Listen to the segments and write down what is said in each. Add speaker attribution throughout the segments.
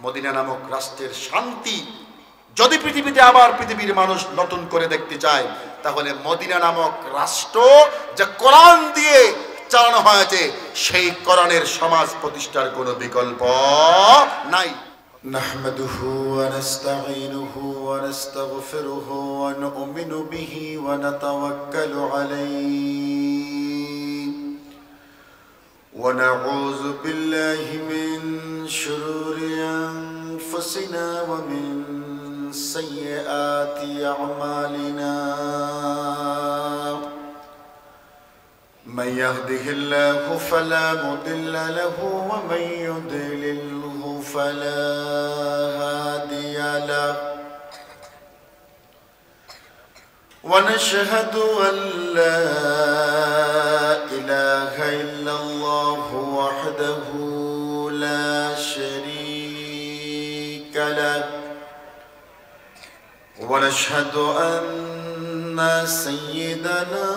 Speaker 1: Medina নামক রাষ্ট্রের শান্তি যদি পৃথিবীতে আবার পৃথিবীর মানুষ নতুন করে দেখতে চায়, তাহলে মদিনা নামক রাষ্ট্র যা কোরআন দিয়ে চালানো হয়েছে, সেই কোরআনের সমাজ প্রতিষ্ঠার কোনো বিকল্প নাই।
Speaker 2: নাহমাদুহু ওয়া নাস্তাঈনুহু ওয়া নাস্তাগফিরুহু ওয়া নু'মিনু বিহি ওয়া নাতাওয়াক্কালু আলাইহি ওয়া নাউযু বিল্লাহি মিন শুরুরি আনফুসিনা ওয়া মিন সাইয়্যাতি আ'মালিনা। من يهده الله فلا مضل له ومن يضلله فلا هادي له ونشهد أن لا إله إلا الله وحده لا شريك له ونشهد أن سيدنا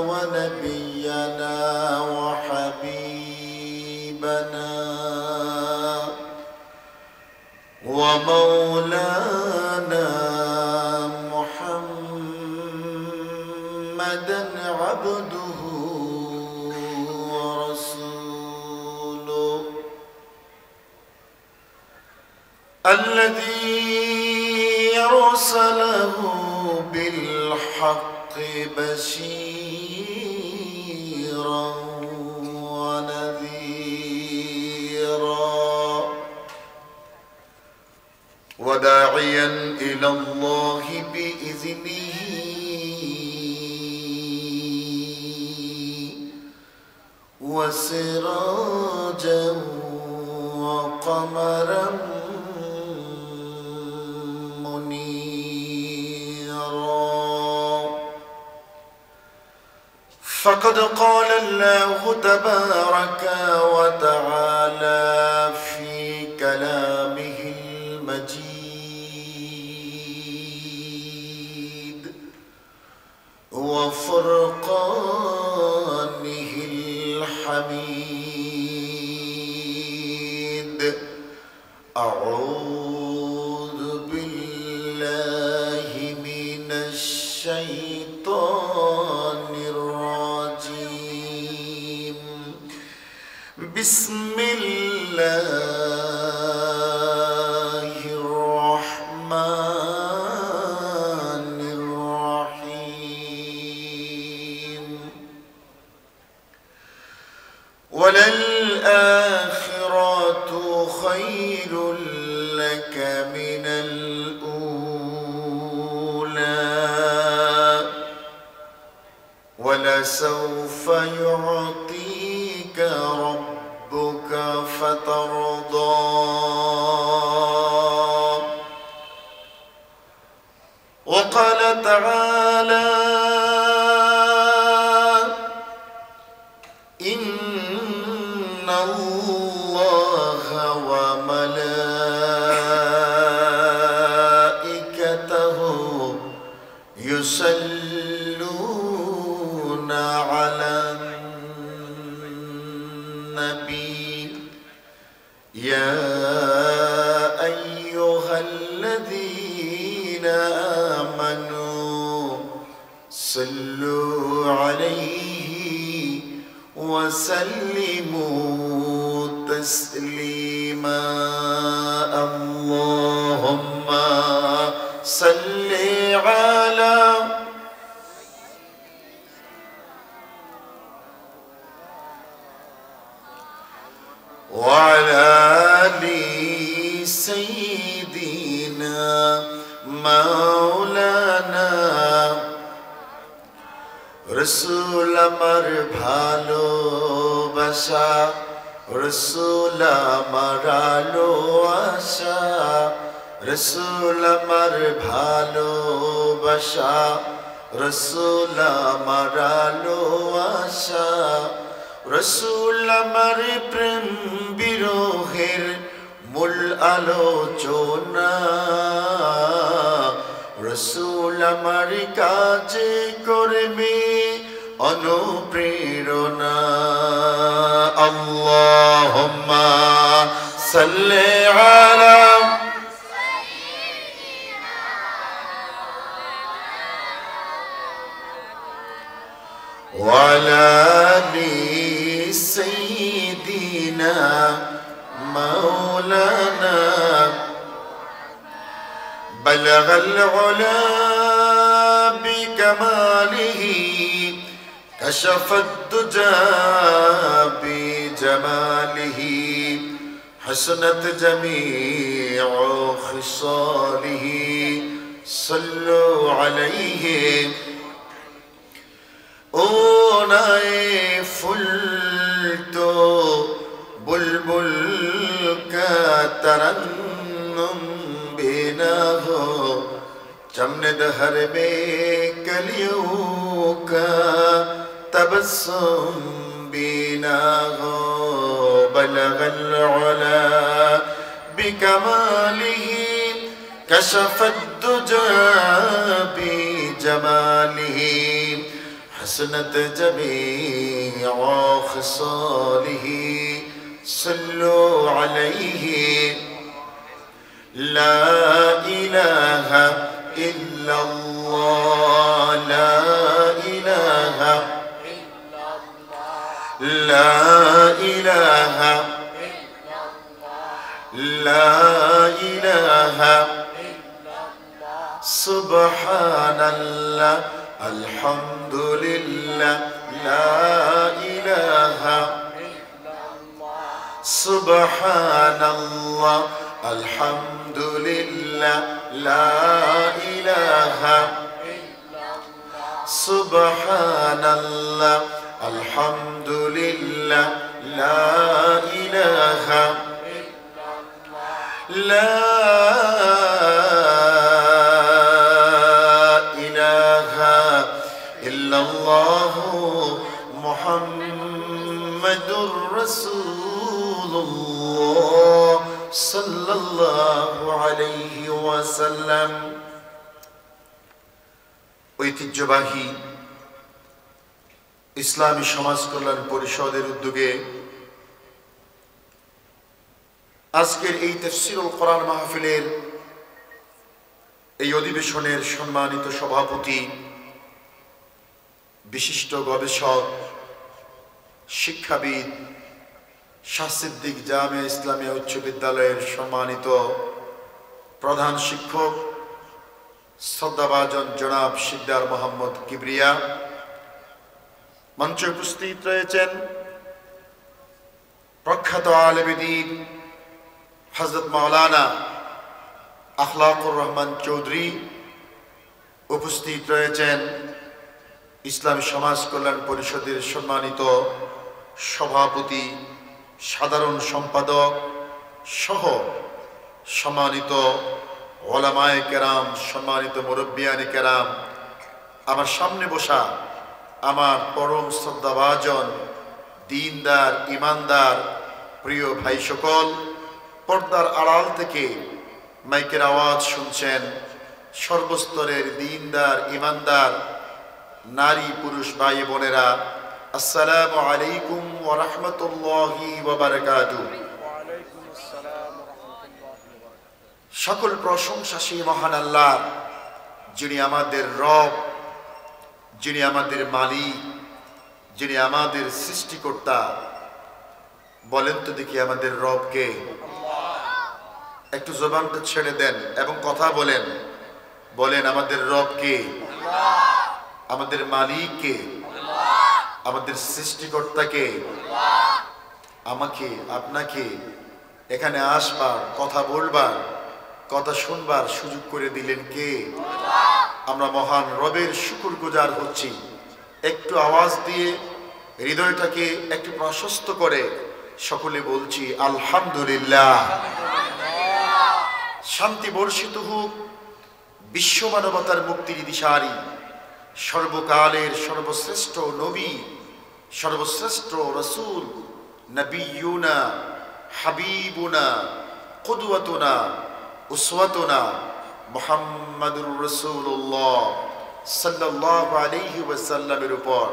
Speaker 2: ونبينا وحبيبنا ومولانا محمدا عبده ورسوله الذي أرسله بالحق بشيرا ونذيرا وداعيا إلى الله بإذنه وسراجا وقمرا فقد قال الله تبارك وتعالى في كلامه المجيد وفرقانه الحميد. أعوذ بالله من الشيطان الرجيم. بسم الله الرحمن الرحيم. وللآخرة خير لك من الأولى ولسوف يعطيك ربك فترضى. وقال تعالى إن الله وملائكته يصلون على النبي يا أيها الذين آمنوا صلوا عليه وسلموا تسليما. اللهم صل على وعلى آل سيدنا مولانا رسول আমার ভালোবাসা রসুল আমার আলো আশা রসুল আমার ভালোবাসা রসুল আমার আলো আশা রসুল আমার প্রেম বিরহের মূল আলোচনা রসুল আমার কাজে করবে অনুপ্রেরণা। আল্লাহুম্মা সাল্লি আলা بلغ العلا بكماله كشف الدجى بجماله حسنت جميع خصاله صلوا عليه ओनाए फुल तो बुलबुल का तरन्नुम बिना हो चमन दहर में कलियों का तबस्सुम बिना हो बलगल उला बिकमालिही कशफत दुजा बिजमालिही हसनत जमीअ खसालिही सल्लु अलैहि ला इलाहा इल्लल्लाह ला इलाहा ला इलाहा ला इलाहा सुब्हानल्लाह अल्हम्दुलिल्लाह ला इलाहा सुब्हानल्लाह अल्हम्दुलिल्लाह ला इलाहा सुब्हानल्लाह अल्हम्दुलिल्लाह ला इलाहा ला मुहम्मदुर रसूलुल्लाह सल्लल्लाहु अलैहि ওয়াসাল্লাম। ঐতিহ্যবাহী ইসলামী সমাজ কল্যাণ পরিষদের উদ্যোগে আজকের এই তাফসীরুল কোরআন মাহফিলের এই অধিবেশনের সম্মানিত সভাপতি, বিশিষ্ট গবেষক, শিক্ষাবিদ, শাহ সিদ্দিক জামিয়া ইসলামিয়া উচ্চ বিদ্যালয়ের সম্মানিত প্রধান শিক্ষক শ্রদ্ধাভাজন জনাব সিকদার মোহাম্মদ কিবরিয়া, মঞ্চে উপস্থিত রয়েছেন প্রখ্যাত আলেম দ্বীন হযরত মাওলানা আখলাকুর রহমান চৌধুরী, উপস্থিত রয়েছেন ইসলামী সমাজ কল্যাণ পরিষদের সম্মানিত সভাপতি, সাধারণ সম্পাদক সহ সম্মানিত ওলামায়ে কেরাম, সম্মানিত মুরব্বিয়ানে কেরাম, আমার সামনে বসা আমার পরম শ্রদ্ধাভাজন দিনদার ইমানদার প্রিয় ভাই সকল, পর্দার আড়াল থেকে মাইকের আওয়াজ শুনছেন সর্বস্তরের দিনদার ইমানদার নারী পুরুষ ভাই বোনেরা, আসসালামু আলাইকুম ওয়া রাহমাতুল্লাহি ওয়া বারাকাতুহু। সকল প্রশংসা সেই মহান আল্লাহ, যিনি আমাদের রব, যিনি আমাদের মালিক, যিনি আমাদের সৃষ্টিকর্তা। বলেন তো দেখি আমাদের রব কে? একটু জবানটা ছেড়ে দেন এবং কথা বলেন। বলেন আমাদের রব কে? আমাদের মালিক কে? আমাদের সৃষ্টিকর্তা কে? আমাকে আপনাকে এখানে আসবার, কথা বলবার, কথা শুনবার সুযোগ করে দিলেন কে? আমরা মহান রবের শুকরগুজার হচ্ছি। একটু আওয়াজ দিয়ে হৃদয়টাকে একটু প্রশস্ত করে সকলে বলছি আলহামদুলিল্লাহ। শান্তি বর্ষিত হোক বিশ্ব মানবতার মুক্তির দিশারি, সর্বকালের সর্বশ্রেষ্ঠ নবী, সর্বশ্রেষ্ঠ রসুল, নবিয়ুনা হাবিবুনা কুদওয়াতুনা উসওয়াতুনা মুহাম্মাদুর রাসূলুল্লাহ সাল্লাল্লাহু আলাইহি ওয়াসাল্লামের উপর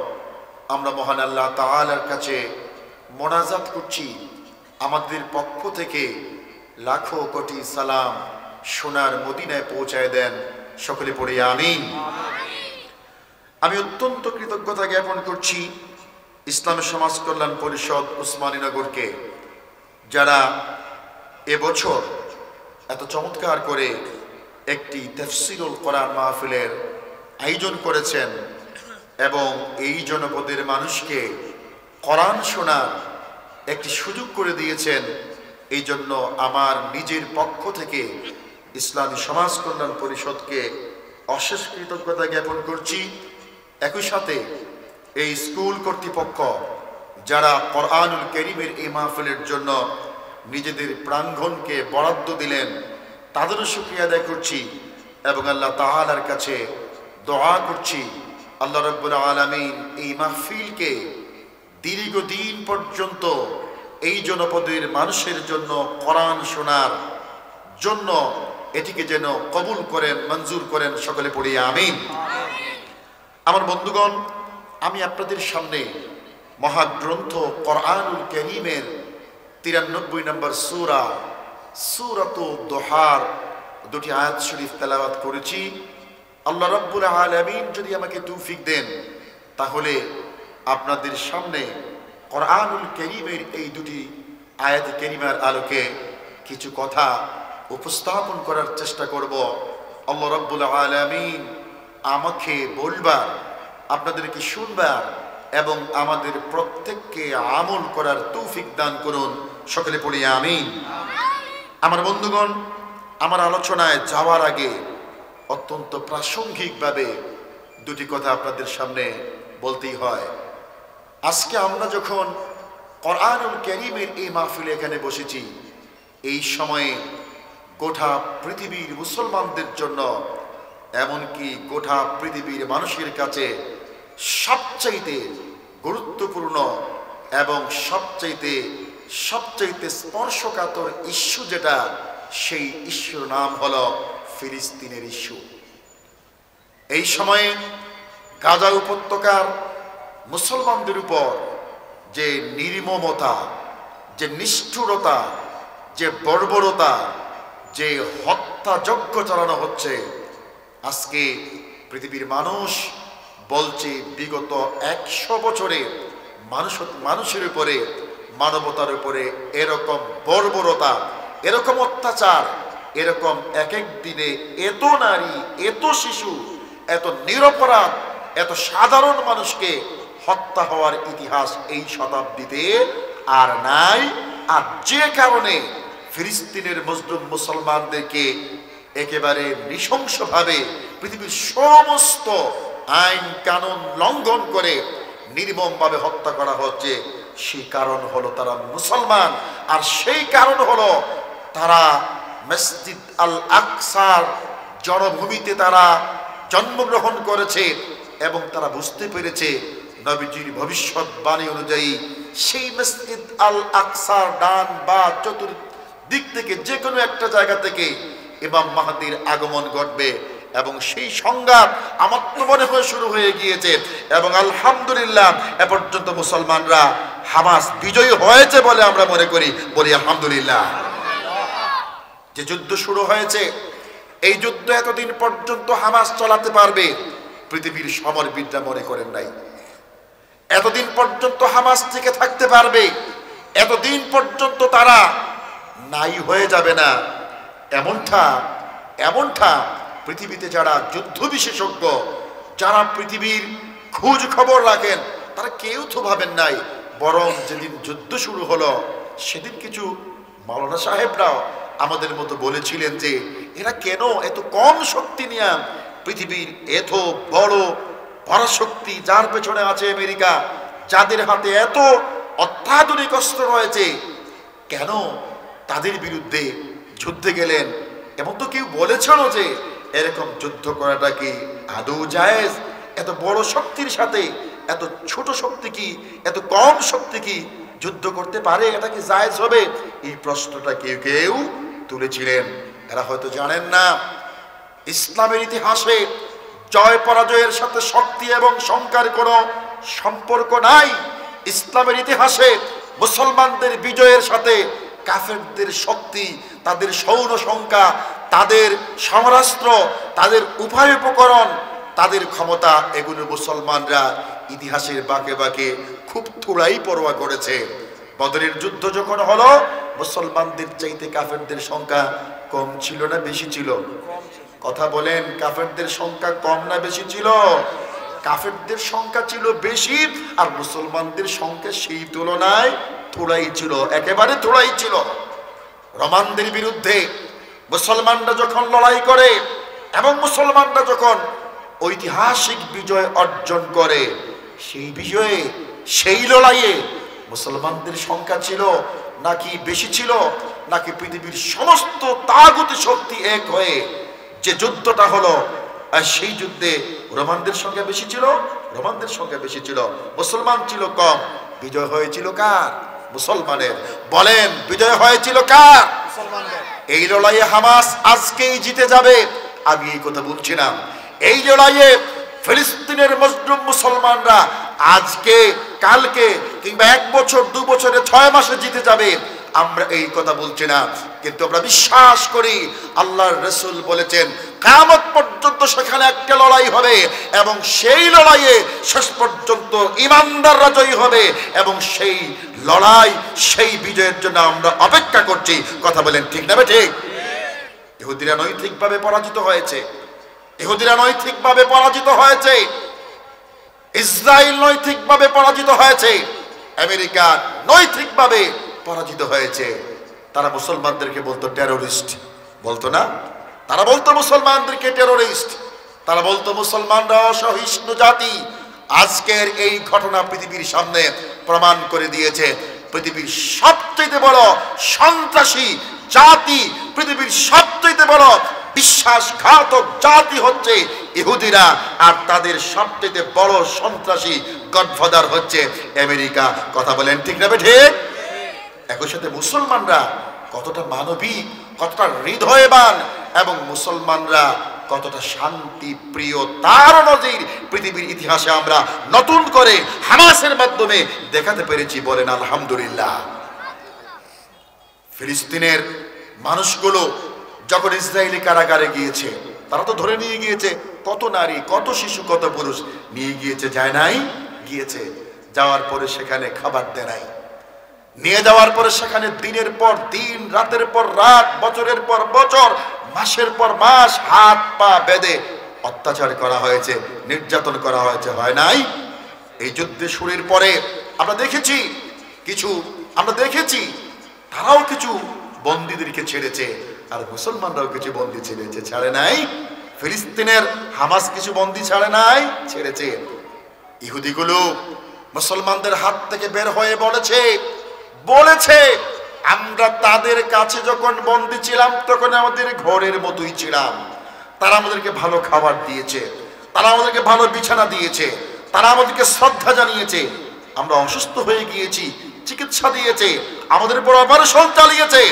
Speaker 2: আমরা মহান আল্লাহ তাআলার কাছে মোনাজাত করছি। আমাদের পক্ষ থেকে লাখো কোটি সালাম সোনার মদিনায় পৌঁছায় দেন। সকলে পড়ে আমিন। আমি অত্যন্ত কৃতজ্ঞতা জ্ঞাপন করছি ইসলামী সমাজ কল্যাণ পরিষদ উসমানীনগরকে, যারা এবছর এত চমৎকার করে একটি তাফসীরুল কোরআন মাহফিলের আয়োজন করেছেন এবং এই জনপদের মানুষকে কোরআন শোনার একটি সুযোগ করে দিয়েছেন। এই জন্য আমার নিজের পক্ষ থেকে ইসলামী সমাজ কল্যাণ পরিষদকে অশেষ কৃতজ্ঞতা জ্ঞাপন করছি। একই সাথে এই স্কুল কর্তৃপক্ষ যারা কোরআনুল কারীমের এই মাহফিলের জন্য নিজেদের প্রাঙ্গণকে বরাদ্দ দিলেন, তাদেরও শুকরিয়া আদায় করছি এবং আল্লাহ তাআলার কাছে দোয়া করছি আল্লাহ রাব্বুল আলামিন এই মাহফিলকে দীর্ঘদিন পর্যন্ত এই জনপদের মানুষের জন্য কোরআন শোনার জন্য এটিকে যেন কবুল করেন, মঞ্জুর করেন। সকলে পড়ি আমিন। আমার বন্ধুগণ, আমি আপনাদের সামনে মহাগ্রন্থ কোরআনুল কারীমের 93 নম্বর সূরাতুদ দুহার দুটি আয়াত শরীফ তেলাওয়াত করেছি। আল্লাহ রাব্বুল আলামিন যদি আমাকে তৌফিক দেন, তাহলে আপনাদের সামনে কোরআনুল কারীমের এই দুটি আয়াত কারীমার আলোকে কিছু কথা উপস্থাপন করার চেষ্টা করব। আল্লাহ রাব্বুল আলামিন আমাকে বলবার, আপনাদেরকে শুনবার এবং আমাদের প্রত্যেককে আমল করার তৌফিক দান করুন। সকলে পড়ি আমিন। আমার বন্ধুগণ, আমার আলোচনায় যাওয়ার আগে অত্যন্ত প্রাসঙ্গিকভাবে দুটি কথা আপনাদের সামনে বলতেই হয়। আজকে আমরা যখন কোরআনুল কারীমের এই মাহফিলে এখানে বসেছি, এই সময়ে গোটা পৃথিবীর মুসলমানদের জন্য, এমনকি গোটা পৃথিবীর মানুষের কাছে সবচাইতে গুরুত্বপূর্ণ এবং সবচাইতে স্পর্শকাতর ইস্যু যেটা, সেই ইস্যুর নাম হলো ফিলিস্তিনের ইস্যু। এই সময়ে গাজা উপত্যকার মুসলমানদের উপর যে নির্মমতা, যে নিষ্ঠুরতা, যে বর্বরতা, যে হত্যাযজ্ঞ চালানো হচ্ছে, আজকে পৃথিবীর মানুষ বলছে বিগত 100 বছরে মানুষের উপরে, মানবতার উপরে এরকম বর্বরতা, এরকম অত্যাচার, এরকম এক এক দিনে এত নারী, এত শিশু, এত নিরপরাধ, এত সাধারণ মানুষকে হত্যা হওয়ার ইতিহাস এই শতাব্দীতে আর নাই। আর যে কারণে ফিলিস্তিনের মুসলিম মুসলমানদেরকে একেবারে নৃশংসভাবে পৃথিবীর সমস্ত আইন কানুন লঙ্ঘন করে নির্মমভাবে হত্যা করা হচ্ছে, সেই কারণ হলো তারা মুসলমান। আর সেই কারণ হলো তারা মসজিদ আল আকসার জনভূমিতে তারা জন্মগ্রহণ করেছে এবং তারা বুঝতে পেরেছে নবীজির ভবিষ্যৎবাণী অনুযায়ী সেই মসজিদ আল আকসার ডান বা চতুর্দিক থেকে যে কোনো একটা জায়গা থেকে ইমাম মাহদীর আগমন ঘটবে এবং সেই সংঘাত আমার তো মনে হয় শুরু হয়ে গিয়েছে এবং আলহামদুলিল্লাহ এ পর্যন্ত মুসলমানরা হামাস বিজয়ী হয়েছে বলে আমরা মনে করি। বলি আলহামদুলিল্লাহ। যে যুদ্ধ শুরু হয়েছে, এই যুদ্ধ এতদিন পর্যন্ত হামাস চালাতে পারবে পৃথিবীর সমরবিদরা মনে করেন নাই। এতদিন পর্যন্ত হামাস টিকে থাকতে পারবে, এতদিন পর্যন্ত তারা নাই হয়ে যাবে না, এমনটা পৃথিবীতে যারা যুদ্ধ বিশেষজ্ঞ, যারা পৃথিবীর খোঁজ খবর রাখেন, তারা কেউ তো ভাবেন নাই। বরং যেদিন যুদ্ধ শুরু হলো, সেদিন কিছু মাওলানা সাহেবরাও আমাদের মতো বলেছিলেন যে এরা কেন এত কম শক্তি নিয়ে পৃথিবীর এত বড় পরাশক্তি, যার পেছনে আছে আমেরিকা, যাদের হাতে এত অত্যাধুনিক অস্ত্র রয়েছে, কেন তাদের বিরুদ্ধে যুদ্ধে গেলেন? এমন তো কেউ বলেছিল যে এরকম যুদ্ধ করাটা কি আদৌ জায়েজ? এত বড় শক্তির সাথে এত ছোট শক্তি কি, এত কম শক্তি কি যুদ্ধ করতে পারে? এটা কি জায়েজ হবে? এই প্রশ্নটা কেউ তুলেছিলেন। এরা হয়তো জানেন না, ইসলামের ইতিহাসে জয় পরাজয়ের সাথে শক্তি এবং সংখ্যার কোনো সম্পর্ক নাই। ইসলামের ইতিহাসে মুসলমানদের বিজয়ের সাথে কাফেরদের শক্তি, তাদের সৌর সংখ্যা, তাদের সমরাস্ত্র, তাদের উপায় উপকরণ, তাদের ক্ষমতা, এগুলো মুসলমানরা ইতিহাসের বাঁকে বাঁকে খুব থোড়াই পরোয়া করেছে। বদরের যুদ্ধ যখন হলো, মুসলমানদের চাইতে কাফেরদের সংখ্যা কম ছিল না বেশি ছিল? কথা বলেন, কাফেরদের সংখ্যা কম না বেশি ছিল? কাফেরদের সংখ্যা ছিল বেশি, আর মুসলমানদের সংখ্যা সেই তুলনায় থোড়াই ছিল, একেবারে থোড়াই ছিল। রোমানদের বিরুদ্ধে মুসলমানরা যখন লড়াই করে এবং মুসলমানরা যখন ঐতিহাসিক বিজয় অর্জন করে, সেই বিজয়ে, সেই লড়াইয়ে মুসলমানদের সংখ্যা ছিল নাকি বেশি ছিল, নাকি পৃথিবীর সমস্ত তাগুতি শক্তি এক হয়ে যে যুদ্ধটা হলো, সেই যুদ্ধে রোমানদের সংখ্যা বেশি ছিল? রোমানদের সংখ্যা বেশি ছিল, মুসলমান ছিল কম। বিজয় হয়েছিল কার? মুসলমানের। বলেন, বিজয় হয়েছিল কার? এই লড়াইয়ে হামাস আজকেই জিতে যাবে, আমি এই কথা বলছি না। এই লড়াইয়ে ফিলিস্তিনের মজলুম মুসলমানরা আজকে, কালকে, কিংবা 1 বছর, 2 বছরে, 6 মাসে জিতে যাবে, আমরা এই কথা বলছি না। কিন্তু আমরা বিশ্বাস করি, আল্লাহর রাসূল বলেছেন কিয়ামত পর্যন্ত সেখানে একটা লড়াই হবে, এবং সেই লড়াইয়ে শেষ পর্যন্ত ঈমানদাররা জয়ী হবে, এবং সেই লড়াই, সেই বিজয়ের জন্য আমরা অপেক্ষা করছি। কথা বলেন ঠিক না ঠিক? ইহুদিরা নৈতিকভাবে পরাজিত হয়েছে, ইহুদিরা নৈতিকভাবে পরাজিত হয়েছে, ইসরায়েল নৈতিকভাবে পরাজিত হয়েছে, আমেরিকা নৈতিকভাবে পরাজিত হয়েছে। তারা মুসলমানদেরকে বলতো টেরোরিস্ট, বলতো না? তারা বলতো মুসলমানদেরকে টেরোরিস্ট, তারা বলতো মুসলমানরা অসহিষ্ণু জাতি। আজকের এই ঘটনা পৃথিবীর সামনে প্রমাণ করে দিয়েছে, পৃথিবীর সবচেয়ে বড় সন্ত্রাসী জাতি, পৃথিবীর সবচেয়ে বড় বিশ্বাসঘাতক জাতি হচ্ছে ইহুদিরা, আর তাদের সবচেয়ে বড় সন্ত্রাসী গডফাদার হচ্ছে আমেরিকা। কথা বলেন ঠিক না ঠিক? একই সাথে মুসলমানরা কতটা মানবিক, কতটা হৃদয়বান, এবং মুসলমানরা কতটা শান্তি প্রিয়, তার নজির পৃথিবীর ইতিহাসে আমরা নতুন করে হামাসের মাধ্যমে দেখাতে পেরেছি। বলেন আলহামদুলিল্লাহ। ফিলিস্তিনের মানুষগুলো যখন ইসরায়েলি কারাগারে গিয়েছে, তারা তো ধরে নিয়ে গিয়েছে কত নারী, কত শিশু, কত পুরুষ নিয়ে গিয়েছে, যায় নাই? গিয়েছে। যাওয়ার পরে সেখানে খাবার দেয় নাই, নিয়ে যাওয়ার পরে সেখানে দিনের পর দিন, রাতের পর রাত, বছরের পর বছর, মাসের পর মাস হাত পা বেঁধে অত্যাচার করা হয়েছে, নির্যাতন করা হয়েছে, হয় নাই? এই যুদ্ধে শুরুর পরে আমরা দেখেছি তারাও কিছু বন্দীদেরকে ছেড়েছে, আর মুসলমানরাও কিছু বন্দী ছেড়েছে, ছাড়ে নাই? ফিলিস্তিনের হামাস কিছু বন্দী ছাড়ে নাই, ছেড়েছে। ইহুদিগুলো মুসলমানদের হাত থেকে বের হয়ে বলেছে আমরা তাদের কাছে যখন বন্দী ছিলাম তখন আমাদের ঘরের মতোই ছিলাম, তারা আমাদেরকে ভালো খাবার দিয়েছে, তারা আমাদেরকে ভালো বিছানা দিয়েছে, তারা আমাদেরকে শ্রদ্ধা জানিয়েছে। আমরা অসুস্থ হয়ে গিয়েছি, চিকিৎসা দিয়েছে, আমাদের উপর অপারেশন চালিয়েছে।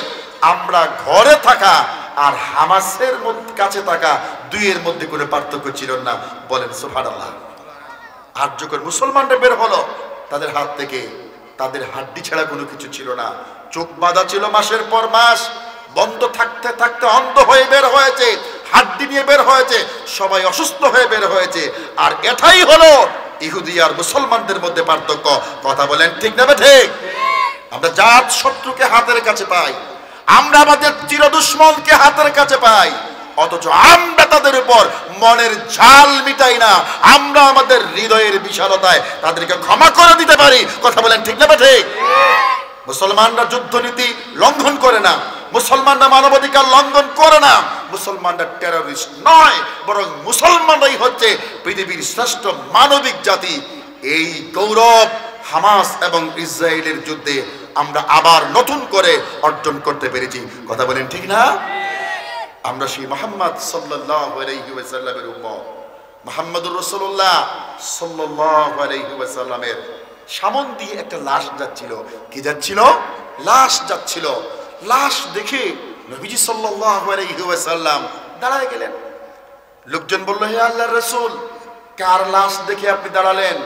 Speaker 2: আমরা ঘরে থাকা আর হামাসের কাছে থাকা, দুইয়ের মধ্যে কোনো পার্থক্য ছিল না। বলেন সুবহানাল্লাহ। আর যখন মুসলমানরা বের হলো, তাদের হাত থেকে তাদের হাড্ডি ছাড়া কোনো কিছু ছিল না, চোখ বাঁধা ছিল মাসের পর মাস, বন্ধ থাকতে থাকতে অন্ধ হয়ে বের হয়েছে, হাড্ডি নিয়ে বের হয়েছে, সবাই অসুস্থ হয়ে বের হয়েছে। আর এটাই হলো ইহুদি আর মুসলমানদের মধ্যে পার্থক্য। কথা বলেন ঠিক না ঠিক? আমরা জাত শত্রুকে হাতের কাছে পাই, আমরা আমাদের চিরদুশ্মনকে হাতের কাছে পাই, অথচ আমরা তাদের উপর মনের ঝাল মিটাই না, আমরা আমাদের হৃদয়ের বিশালতায় তাদেরকে ক্ষমা করে দিতে পারি। কথা বলেন ঠিক না ঠিক? মুসলমানরা যুদ্ধনীতি লঙ্ঘন করে না, মুসলমানরা মানবাধিকার লঙ্ঘন করে না, মুসলমানরা টেররিস্ট নয়, বরং মুসলমানরাই হচ্ছে পৃথিবীর শ্রেষ্ঠ মানবিক জাতি। এই গৌরব হামাস এবং ইসরায়েলের যুদ্ধে আমরা আবার নতুন করে অর্জন করতে পেরেছি। কথা বলেন ঠিক না? আমরা সেই মুহাম্মদ সাল্লাল্লাহু আলাইহি ওয়াসাল্লামের উম্মত, মুহাম্মদুর রাসূলুল্লাহ সাল্লাল্লাহু আলাইহি ওয়াসাল্লামের সামন দিয়ে একটা লাশ যাচ্ছিল। কি যাচ্ছিল? লাশ যাচ্ছিল। লাশ দেখে নবীজি সাল্লাল্লাহু আলাইহি ওয়াসাল্লাম দাঁড়ায় গেলেন। লোকজন বলল, হে আল্লাহর রাসূল, কার লাশ দেখে আপনি দাঁড়ালেন?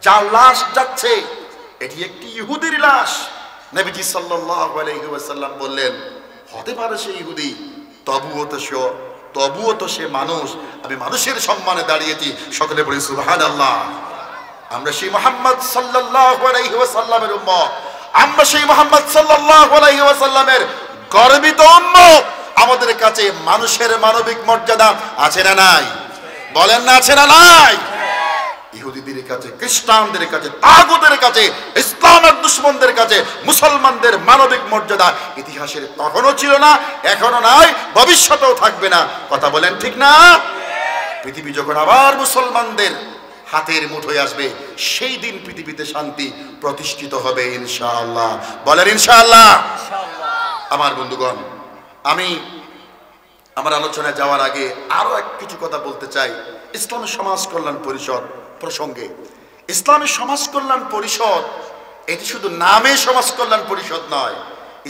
Speaker 2: যার লাশ যাচ্ছে এটি একটি ইহুদির লাশ। নবীজি সাল্লাল্লাহু আলাইহি ওয়াসাল্লাম বললেন, হতে পারে সে ইহুদি, তবুও তো সে মানুষ, আমি মানুষের সম্মানে দাঁড়িয়েছি। সকলে বলি সুবহানাল্লাহ। আমরা সেই মুহাম্মদ সাল্লাল্লাহু আলাইহি ওয়াসাল্লামের উম্মত,
Speaker 1: আমরা সেই মুহাম্মদ সাল্লাল্লাহু আলাইহি ওয়াসাল্লামের গর্বিত উম্মত। আমাদের কাছে মানুষের মানবিক মর্যাদা আছে না নাই? বলেন না আছে না নাই? ইহুদিদের কাছে, খ্রিস্টানদের কাছে, তাগুতের কাছে, ইসলামের দুশমনদের কাছে মুসলমানদের মানবিক মর্যাদা ইতিহাসের কখনো ছিল না, এখনো নাই, ভবিষ্যতেও থাকবে না। কথা বলেন ঠিক না? পৃথিবী যখন আবার মুসলমানদের হাতের মুঠোয় আসবে, সেই দিন পৃথিবীতে শান্তি প্রতিষ্ঠিত হবে ইনশাআল্লাহ। বলেন ইনশাআল্লাহ। আমার বন্ধুগণ, আমি আমার আলোচনায় যাওয়ার আগে আরো কিছু কথা বলতে চাই ইসলামী সমাজ কল্যাণ পরিষদ প্রসঙ্গে। ইসলামী সমাজ কল্যাণ পরিষদ এটি শুধু নামে সমাজ কল্যাণ পরিষদ নয়।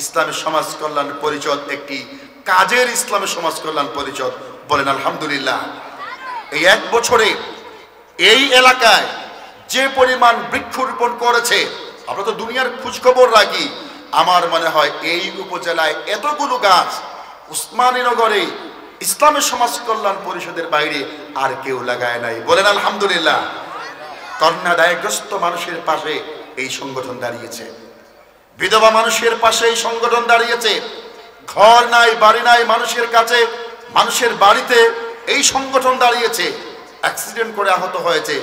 Speaker 1: ইসলামী সমাজ কল্যাণ পরিষদ একটি কাজের ইসলামী সমাজ কল্যাণ পরিষদ। বলেন আলহামদুলিল্লাহ। এই এক বছরে এই এলাকায় যে পরিমাণ বৃক্ষরোপণ করেছে, আমরা তো দুনিয়ার খোঁজখবর রাখি, আমার মনে হয় এই উপজেলায় এতগুলো গাছ উসমানীনগরে ইসলামী সমাজ কল্যাণ পরিষদের বাইরে আর কেউ লাগায় নাই। বলেন আলহামদুলিল্লাহ। কন্যাদায়গ্রস্ত মানুষের পাশে এই সংগঠন দাঁড়িয়েছে, বিধবা মানুষের পাশে এই সংগঠন দাঁড়িয়েছে, ঘর নাই বাড়ি নাই মানুষের কাছে, মানুষের বাড়িতে এই সংগঠন দাঁড়িয়েছে, অ্যাক্সিডেন্ট করে আহত হয়েছে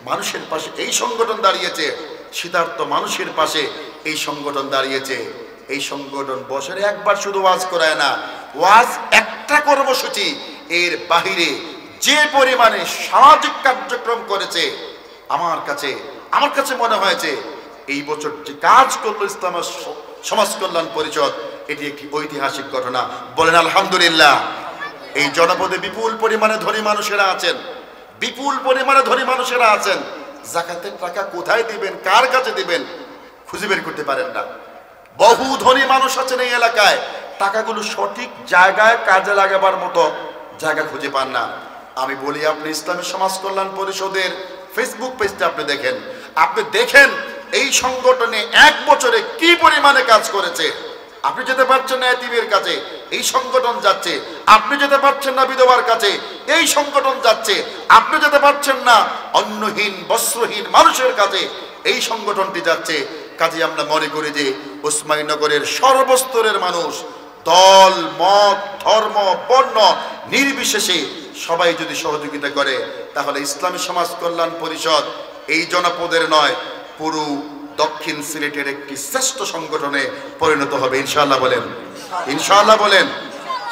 Speaker 1: মানুষের পাশে এই সংগঠন দাঁড়িয়েছে, শীতার্ত মানুষের পাশে এই সংগঠন দাঁড়িয়েছে। এই সংগঠন বছরে একবার শুধু ওয়াজ করায় না, ওয়াজ একটা কর্মসূচি, এর বাহিরে যে পরিমাণে সামাজিক কার্যক্রম করেছে, আমার কাছে মনে হয়েছে এই বছর যে কাজ করলো ইসলামের সমাজ কল্যাণ পরিষদ, এটি একটি ঐতিহাসিক ঘটনা। বলেন আলহামদুলিল্লাহ। এই জনপদে বিপুল পরিমাণে ধনী মানুষেরা আছেন, বিপুল পরিমাণে ধনী মানুষেরা আছেন, যাকাতের টাকা কোথায় দিবেন, কার কাছে দিবেন খুঁজে বের করতে পারেন না। বহু ধনী মানুষ আছেন এই এলাকায়, টাকাগুলো সঠিক জায়গায় কাজে লাগাবার মতো জায়গা খুঁজে পান না। আমি বলি, আপনি ইসলামী সমাজ কল্যাণ পরিষদের ফেসবুক পেজটা আপনি দেখেন এই সংগঠনে এক বছরে কি পরিমাণে কাজ করেছে। আপনি যেতে পারছেন না এতিমের কাছে, এই সংগঠন যাচ্ছে। আপনি যেতে পারছেন না বিধবার কাছে, এই সংগঠন যাচ্ছে। আপনি যেতে পারছেন না অন্নহীন বস্ত্রহীন মানুষের কাছে, এই সংগঠনটি যাচ্ছে। কাজে আমরা মনে করি যে উসমানীনগরের সর্বস্তরের মানুষ, দল মত ধর্ম বর্ণ নির্বিশেষে সবাই যদি সহযোগিতা করে, তাহলে ইসলামী সমাজ কল্যাণ পরিষদ এই জনপদের নয়, পুরো দক্ষিণ সিলেটের একটি শ্রেষ্ঠ সংগঠনে পরিণত হবে ইনশাআল্লাহ। বলেন ইনশাআল্লাহ। বলেন।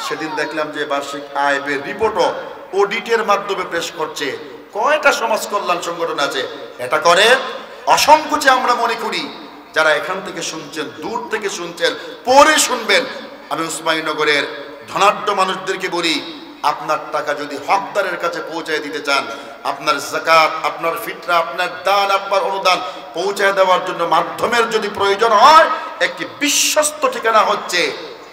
Speaker 1: সেদিন দেখলাম যে বার্ষিক আয় ব্যয়ের রিপোর্টও অডিটের মাধ্যমে পেশ করছে। কয়টা সমাজ কল্যাণ সংগঠন আছে এটা করে? অসংকোচে আমরা মনে করি, যারা এখান থেকে শুনছেন, দূর থেকে শুনছেন, পরে শুনবেন, আমি উসমানীনগরের ধনাঢ্য মানুষদেরকে বলি, আপনার টাকা যদি হকদারের কাছে পৌঁছায় দিতে চান, আপনার যাকাত, আপনার ফিতরা, আপনার দান, আপনার অনুদান পৌঁছায় দেওয়ার জন্য মাধ্যমের যদি প্রয়োজন হয়, একটি বিশ্বস্ত ঠিকানা হচ্ছে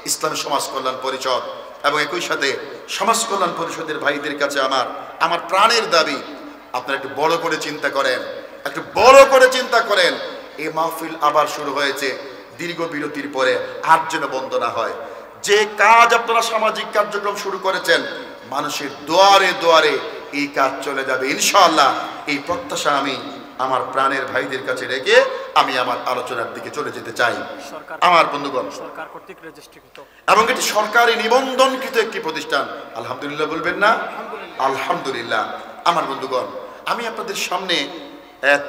Speaker 1: ইসলামী সমাজ কল্যাণ পরিষদ। এবং একই সাথে সমাজ কল্যাণ পরিষদের ভাইদের কাছে আমার প্রাণের দাবি, আপনারা একটু বড় করে চিন্তা করেন, একটু বড় করে চিন্তা করেন। এই মাহফিল আবার শুরু হয়েছে দীর্ঘ বিরতির পরে, আর যেন বন্ধ না হয়। যে কাজ আপনারা সামাজিক কার্যক্রম শুরু করেছেন, মানুষের দুয়ারে দুয়ারে এই কাজ চলে যাবে ইনশাআল্লাহ। এই প্রত্যাশা আমি আমার প্রাণের ভাইদের কাছে রেখে আমি আমার আলোচনার দিকে চলে যেতে চাই। আমার বন্ধুগণ, সরকার কর্তৃক রেজিস্ট্রিকৃত এবং এটি সরকারি নিবন্ধনকৃত একটি প্রতিষ্ঠান। আলহামদুলিল্লাহ বলবেন না? আলহামদুলিল্লাহ। আমার বন্ধুগণ, আমি আপনাদের সামনে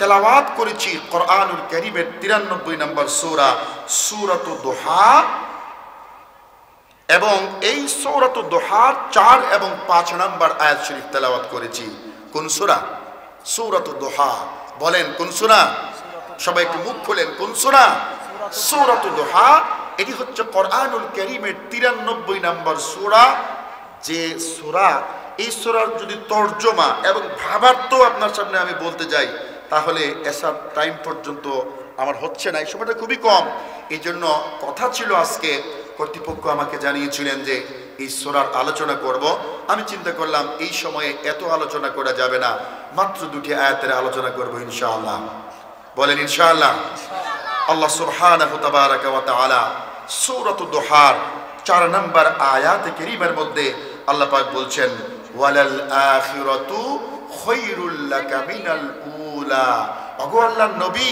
Speaker 1: তেলাওয়াত করেছি কোরআনুল কারীমের 93 নম্বর সূরা, সূরাতুদ দুহা, এবং এই সূরাতুদ দুহার 4 এবং 5 নম্বর আয়াত শরীফ তেলাওয়াত করেছি। কোন সূরা? সূরাতুদ দুহা। বলেন কোন সূরা? সবাই একটু মুখ খোলেন, কোন সূরা? সূরাতুদ দুহা। এটি হচ্ছে কোরআনুল কারীমের 93 নম্বর সূরা। যে সূরা, এই সূরার যদি তর্জমা এবং ভাবার্থ আপনার সামনে আমি বলতে যাই, তাহলে এসব টাইম পর্যন্ত আমার হচ্ছে না, এই সময়টা খুবই কম। এই জন্য কথা ছিল, আজকে কর্তৃপক্ষ আমাকে জানিয়েছিলেন যে এই সূরার আলোচনা করব। আমি চিন্তা করলাম এই সময়ে এত আলোচনা করা যাবে না, মাত্র 2টি আয়াতের আলোচনা করব ইনশাআল্লাহ। বলেন ইনশাআল্লাহ। আল্লাহ সুবহানাহু তাবারাকা ওয়া তাআলা সূরাতুদ দুহার 4 নম্বর আয়াতে কারীমের মধ্যে আল্লাহ পাক বলছেন, ওয়ালাল আখিরাতু খায়রুল লাকা মিনাল উলা। ওগো আল্লাহর নবী,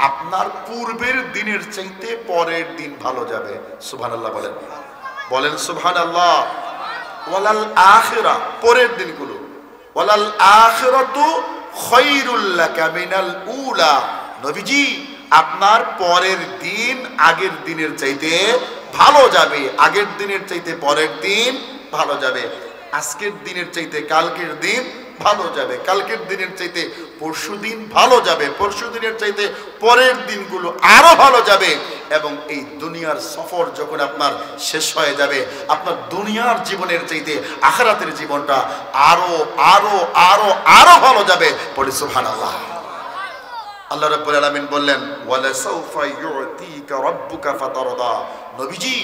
Speaker 1: আপনার পূর্বের দিনের চাইতে পরের দিন ভালো যাবে। সুবহানাল্লাহ বলেন, বলেন সুবহানাল্লাহ। ওয়ালাল আখিরা, পরের দিনগুলো, ওয়ালাল আখিরাতু খায়রুল লাকা মিনাল উলা। নবীজি আপনার পরের দিন আগের দিনের চাইতে ভালো যাবে, আগের দিনের চাইতে পরের দিন ভালো যাবে, আজকের দিনের চাইতে কালকের দিন ভালো যাবে, কালকের দিনের চাইতে পরশু দিন ভালো যাবে, পরশু দিনের চাইতে পরের দিনগুলো আরো ভালো যাবে। এবং এই দুনিয়ার সফর যখন আপনার শেষ হয়ে যাবে, আপনার দুনিয়ার জীবনের চাইতে আখিরাতের জীবনটা আরো আরো আরো আরো ভালো যাবে। পড়ি সুবহানাল্লাহ। আল্লাহ রাব্বুল আলামিন বললেন, ওয়ালা সাউফা ইউতিকা রাব্বুকা ফাতারদা। নবীজি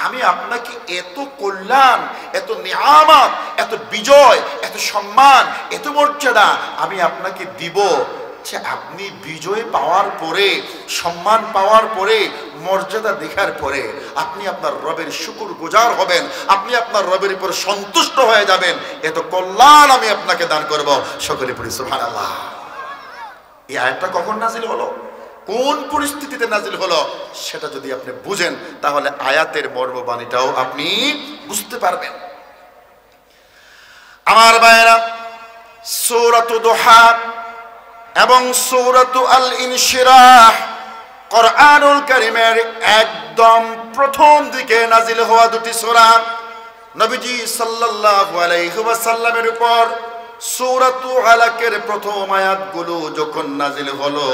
Speaker 1: আমি আপনাকে এত কল্যাণ, এত নিয়ামত, এত বিজয়, এত সম্মান, এত মর্যাদা আমি আপনাকে দিব যে আপনি বিজয় পাওয়ার পরে, সম্মান পাওয়ার পরে, মর্যাদা দেখার পরে আপনি আপনার রবের শুকরগুজার হবেন, আপনি আপনার রবের উপর সন্তুষ্ট হয়ে যাবেন। এত কল্যাণ আমি আপনাকে দান করব। সকলে পড়ি সুবহানাল্লাহ। এই আয়াতটা কখন নাজিল হলো, কোন পরিস্থিতিতে নাজিল হলো, সেটা যদি আপনি বুঝেন তাহলে আয়াতের মর্মবাণীটাও আপনি বুঝতে পারবেন। আমার ভাইয়েরা, সূরাতুদ দুহা এবং সূরাতু আল ইনশিরাহ কোরআনুল কারীমের একদম প্রথম দিকে নাজিল হওয়া দুটি সূরা। নবীজি সাল্লাল্লাহু আলাইহি ওয়াসাল্লামের উপর সূরাতু আলাকের প্রথম আয়াতগুলো যখন নাজিল হলো,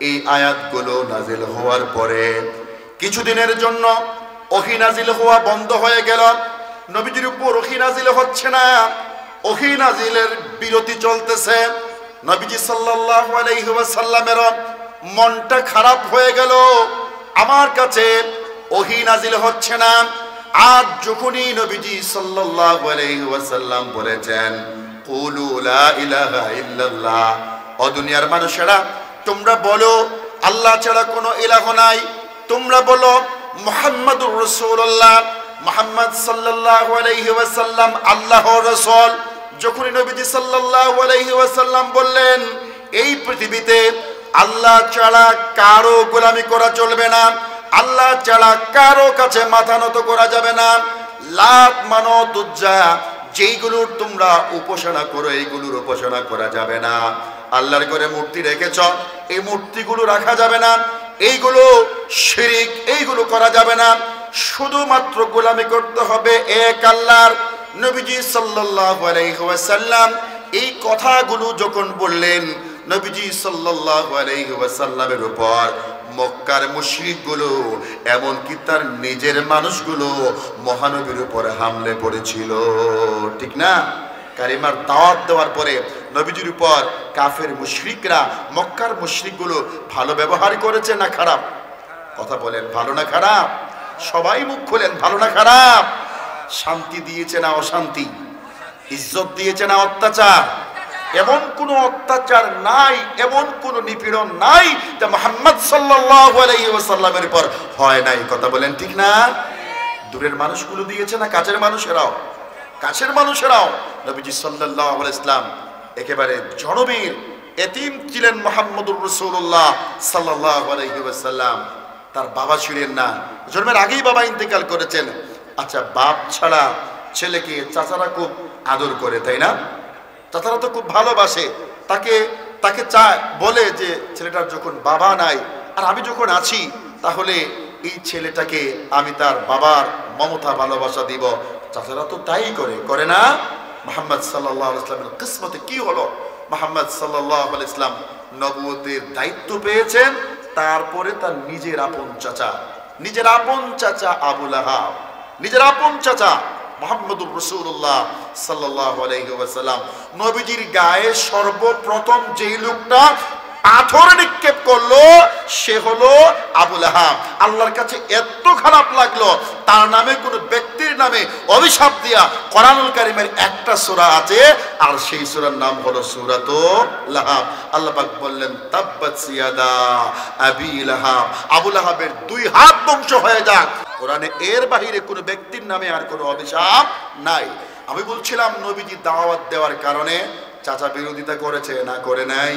Speaker 1: এই আয়াতগুলো নাজিল হওয়ার পরে কিছুদিনের জন্য ওহী নাজিল হওয়া বন্ধ হয়ে গেল। নবীজির উপর ওহী নাজিল হচ্ছে না, ওহী নাজিলের বিরতি চলতেছে। নবীজি সাল্লাল্লাহু আলাইহি ওয়াসাল্লামের মনটা খারাপ হয়ে গেল, আমার কাছে ওহী নাজিল হচ্ছে না। আজ যখনই নবীজি সাল্লাল্লাহু আলাইহি ওয়াসাল্লাম বলেছেন, কুলু লা ইলাহা ইল্লাল্লাহ, ও দুনিয়ার মানুষেরা তোমরা বলো আল্লাহ ছাড়া কোনো ইলাহ নাই, তোমরা বলো মুহাম্মাদুর রাসূলুল্লাহ, মুহাম্মদ সাল্লাল্লাহু আলাইহি ওয়াসাল্লাম আল্লাহর রাসূল। যখনই নবীজি সাল্লাল্লাহু আলাইহি ওয়াসাল্লাম বললেন এই পৃথিবীতে আল্লাহ ছাড়া কারো গোলামি করা চলবে না, আল্লাহ ছাড়া কারো কাছে মাথা নত করা যাবে না, লাত মানত উজ্জা যেইগুলোর তোমরা উপাসনা করো এইগুলোর উপাসনা করা যাবে না, আল্লাহর ঘরে মূর্তি রেখেছ এই মূর্তিগুলো রাখা যাবে না, এইগুলো শিরিক, এইগুলো করা যাবে না, শুধুমাত্র গোলামি করতে হবে এক আল্লাহর। নবীজি সাল্লাল্লাহু আলাইহি ওয়াসাল্লাম এই কথাগুলো যখন বললেন, নবীজি সাল্লাল্লাহু আলাইহি ওয়াসাল্লামের উপর মক্কার মুশরিকগুলো এমনকি তার নিজের মানুষগুলো মহানবীর উপর হামলে পড়েছিল, ঠিক না? কালিমার দাওয়াত দেওয়ার পরে নবীজির উপর কাফের মুশরিকরা, মক্কার মুশরিকগুলো ভালো ব্যবহার করেছে না খারাপ? কথা বলেন, ভালো না খারাপ? সবাই মুখ খোলেন, ভালো না খারাপ? শান্তি দিয়েছে না অশান্তি? ইজ্জত দিয়েছে না অত্যাচার? এমন কোন অত্যাচার নাই, এমন কোন নিপীড়ন নাই যা মুহাম্মদ সাল্লাল্লাহু আলাইহি ওয়াসাল্লামের উপর হয় নাই। কথা বলেন, ঠিক না? দূরের মানুষগুলো দিয়েছে না কাছের মানুষেরাও? কাছের মানুষেরাও। নবীজি সাল্লাল্লাহু আলাইহি ওয়াসাল্লাম একেবারে জনবীর এতিম ছিলেন মুহাম্মদুর রাসূলুল্লাহ সাল্লাল্লাহু আলাইহি ওয়াসাল্লাম। তার বাবা ছিলেন না, জন্মের আগেই বাবা ইন্তেকাল করেছেন। আচ্ছা, বাপ ছাড়া ছেলেকে চাচারা খুব আদর করে, তাই না? চাচারা তো খুব ভালোবাসে, তাকে চায়, বলে যে ছেলেটার যখন বাবা নাই আর আমি যখন আছি তাহলে এই ছেলেটাকে আমি তার বাবার মমতা ভালোবাসা দিব। চাচারা তো তাই করে না? মুহাম্মদ সাল্লাল্লাহু আলাইহি ওয়াসাল্লামের কিসমতে কি হলো? মুহাম্মদ সাল্লাল্লাহু আলাইহি ওয়াসাল্লাম নবুয়তের দায়িত্ব পেয়েছেন, তারপরে তার নিজের আপন চাচা আবু লাহাব, নিজের আপন চাচা মুহাম্মদুর রাসূলুল্লাহ সাল্লাল্লাহু আলাইহি ওয়াসাল্লাম, নবীজির গায়ে সর্বপ্রথম যেই লোকটা পাথর নিক্ষেপ করলো সে হলো আবু লাহাব। আল্লাহর কাছে এত খারাপ লাগলো, তার নামে কোন ব্যক্তির নামে অভিশাপ দিয়া কোরআনুল কারীমের একটা সূরা আছে, আর সেই সূরার নাম হলো সূরাতুল লাহাব। আল্লাহ পাক বললেন, তাব্বাত ইয়াদা আবি লাহাব, আবু লাহাবের দুই হাত ধ্বংস হয়ে যাক। কোরআনে এর বাহিরে কোনো ব্যক্তির নামে আর কোনো অভিশাপ নাই। আমি বলছিলাম নবীজি দাওয়াত দেওয়ার কারণে চাচা বিরোধিতা করেছে না করে নাই?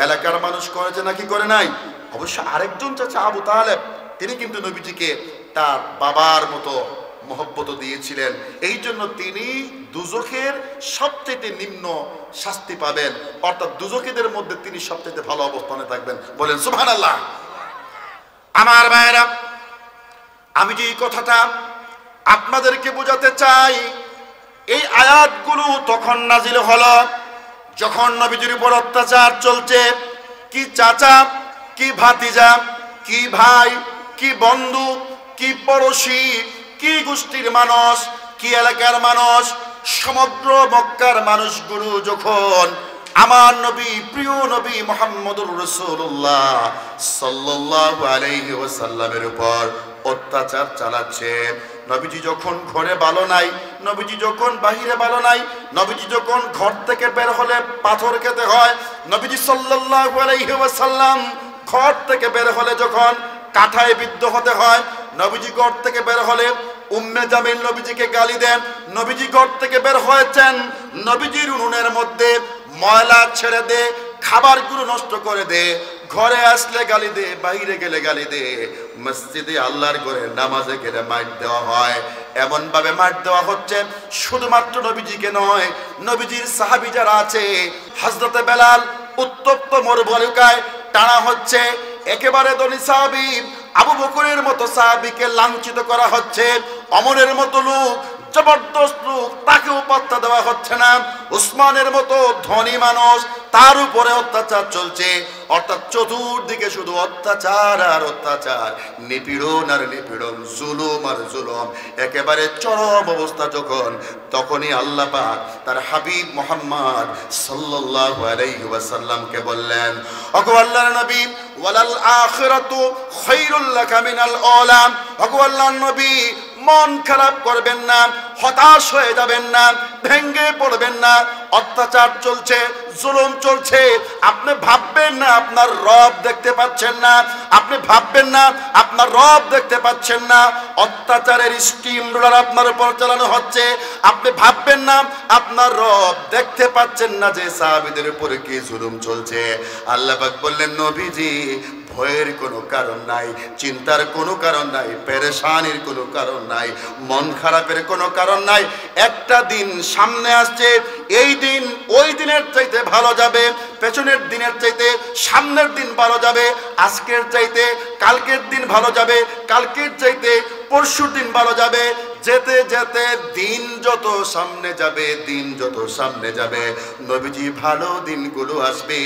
Speaker 1: এলাকার মানুষ করেছে নাকি করে নাই? অবশ্য আরেকজন চাচা আবু তালেব, তিনি কিন্তু নবীজিকে তার বাবার মতো মহব্বত দিয়েছিলেন। এই জন্য তিনি দুজখের সবচেয়ে নিম্ন শাস্তি পাবেন, অর্থাৎ দুজখীদের মধ্যে তিনি সবচেয়ে ভালো অবস্থানে থাকবেন। বলেন সুবহানাল্লাহ। আমার ভাইয়েরা, আমি যে এই কথাটা আপনাদেরকে বোঝাতে চাই, এই আয়াতগুলো তখন নাজিল হলো যখন নবীজির উপর অত্যাচার চলছে। কি চাচা, কি ভাতিজা, কি ভাই, কি বন্ধু, কি পড়োশি, কি গোষ্ঠীর মানুষ, কি এলাকার মানুষ, সমগ্র মক্কার মানুষগুলো যখন আমার নবী, প্রিয় নবী মুহাম্মদুর রাসূলুল্লাহ সাল্লাল্লাহু আলাইহি ওয়াসাল্লামের উপর অত্যাচার চালাচ্ছে, নবীজি যখন ঘরে ভালো নাই, নবীজি যখন বাহিরে ভালো নাই, নবীজি যখন ঘর থেকে বের হলে পাথর খেতে হয়, নবীজি সাল্লাল্লাহু আলাইহি ওয়াসাল্লাম ঘর থেকে বের হলে যখন কাঠায় বিদ্ধ হতে হয়, নবীজি ঘর থেকে বের হলে উম্মে জামিল নবীজিকে গালি দেন। নবীজি ঘর থেকে বের হয়েছেন, নবীজির উনুনের মধ্যে ময়লা ছেড়ে দে, খাবারগুলো নষ্ট করে দে, ঘরে আসলে গালি দে, বাইরে গেলে গালি দে, মসজিদে আল্লাহর ঘরে নামাজে গেলে মার দেওয়া হয়। এমন ভাবে মার দেওয়া হচ্ছে শুধুমাত্র নবীজিকে নয়, নবীজির সাহাবী যারা আছে, হযরতে বেলাল উত্তপ্ত মরুভূমিকায় টানা হচ্ছে, একেবারে ধনী সাহাবী আবু বকরের মতো সাহাবীকে লাঞ্ছিত করা হচ্ছে, অমরের মতো লোক, জবরদস্ত লোক, তাকেও পাত্তা দেওয়া হচ্ছে না, উসমানের মতো ধনী মানুষ, তার উপরে অত্যাচার চলছে। অর্থাৎ চতুর্দিকে শুধু অত্যাচার আর অত্যাচার, নিপীড়ন আর নিপীড়ন, জুলুম আর জুলুম, একেবারে চরম অবস্থা যখন, তখনই আল্লাহ পাক তার হাবিব মুহাম্মদ সাল্লাল্লাহু আলাইহি ওয়াসাল্লামকে বললেন, ওগো আল্লাহর নবী, ওয়ালাল আখিরাতু খায়রুল লাকা মিনাল উলা, ওগো আল্লাহর নবী, মন খারাপ করবেন না, হতাশ হয়ে যাবেন না, ভেঙ্গে পড়বেন না। অত্যাচার চলছে, জুলুম চলছে, আপনি ভাববেন না আপনার রব দেখতে পাচ্ছেন না, আপনি ভাববেন না আপনার রব দেখতে পাচ্ছেন না, অত্যাচারের স্টিম রোলার আপনার উপর চালানো হচ্ছে, আপনি ভাববেন না আপনার রব দেখতে পাচ্ছেন না যে সাহাবীদের উপরে কি জুলুম চলছে। আল্লাহ পাক বললেন, নবীজি ভয়ের কোনো কারণ নাই, চিন্তার কোনো কারণ নাই, পেরেশানির কোনো কারণ নাই, মন খারাপের কোনো কারণ নাই। একটা দিন সামনে আসছে, এই দিন ওই দিনের চাইতে ভালো যাবে, পেছনের দিনের চাইতে সামনের দিন ভালো যাবে, আজকের চাইতে কালকের দিন ভালো যাবে, কালকের চাইতে পরশুর দিন ভালো যাবে। যেতে যেতে দিন যত সামনে যাবে, দিন যত সামনে যাবে, নবীজি ভালো দিনগুলো আসবে,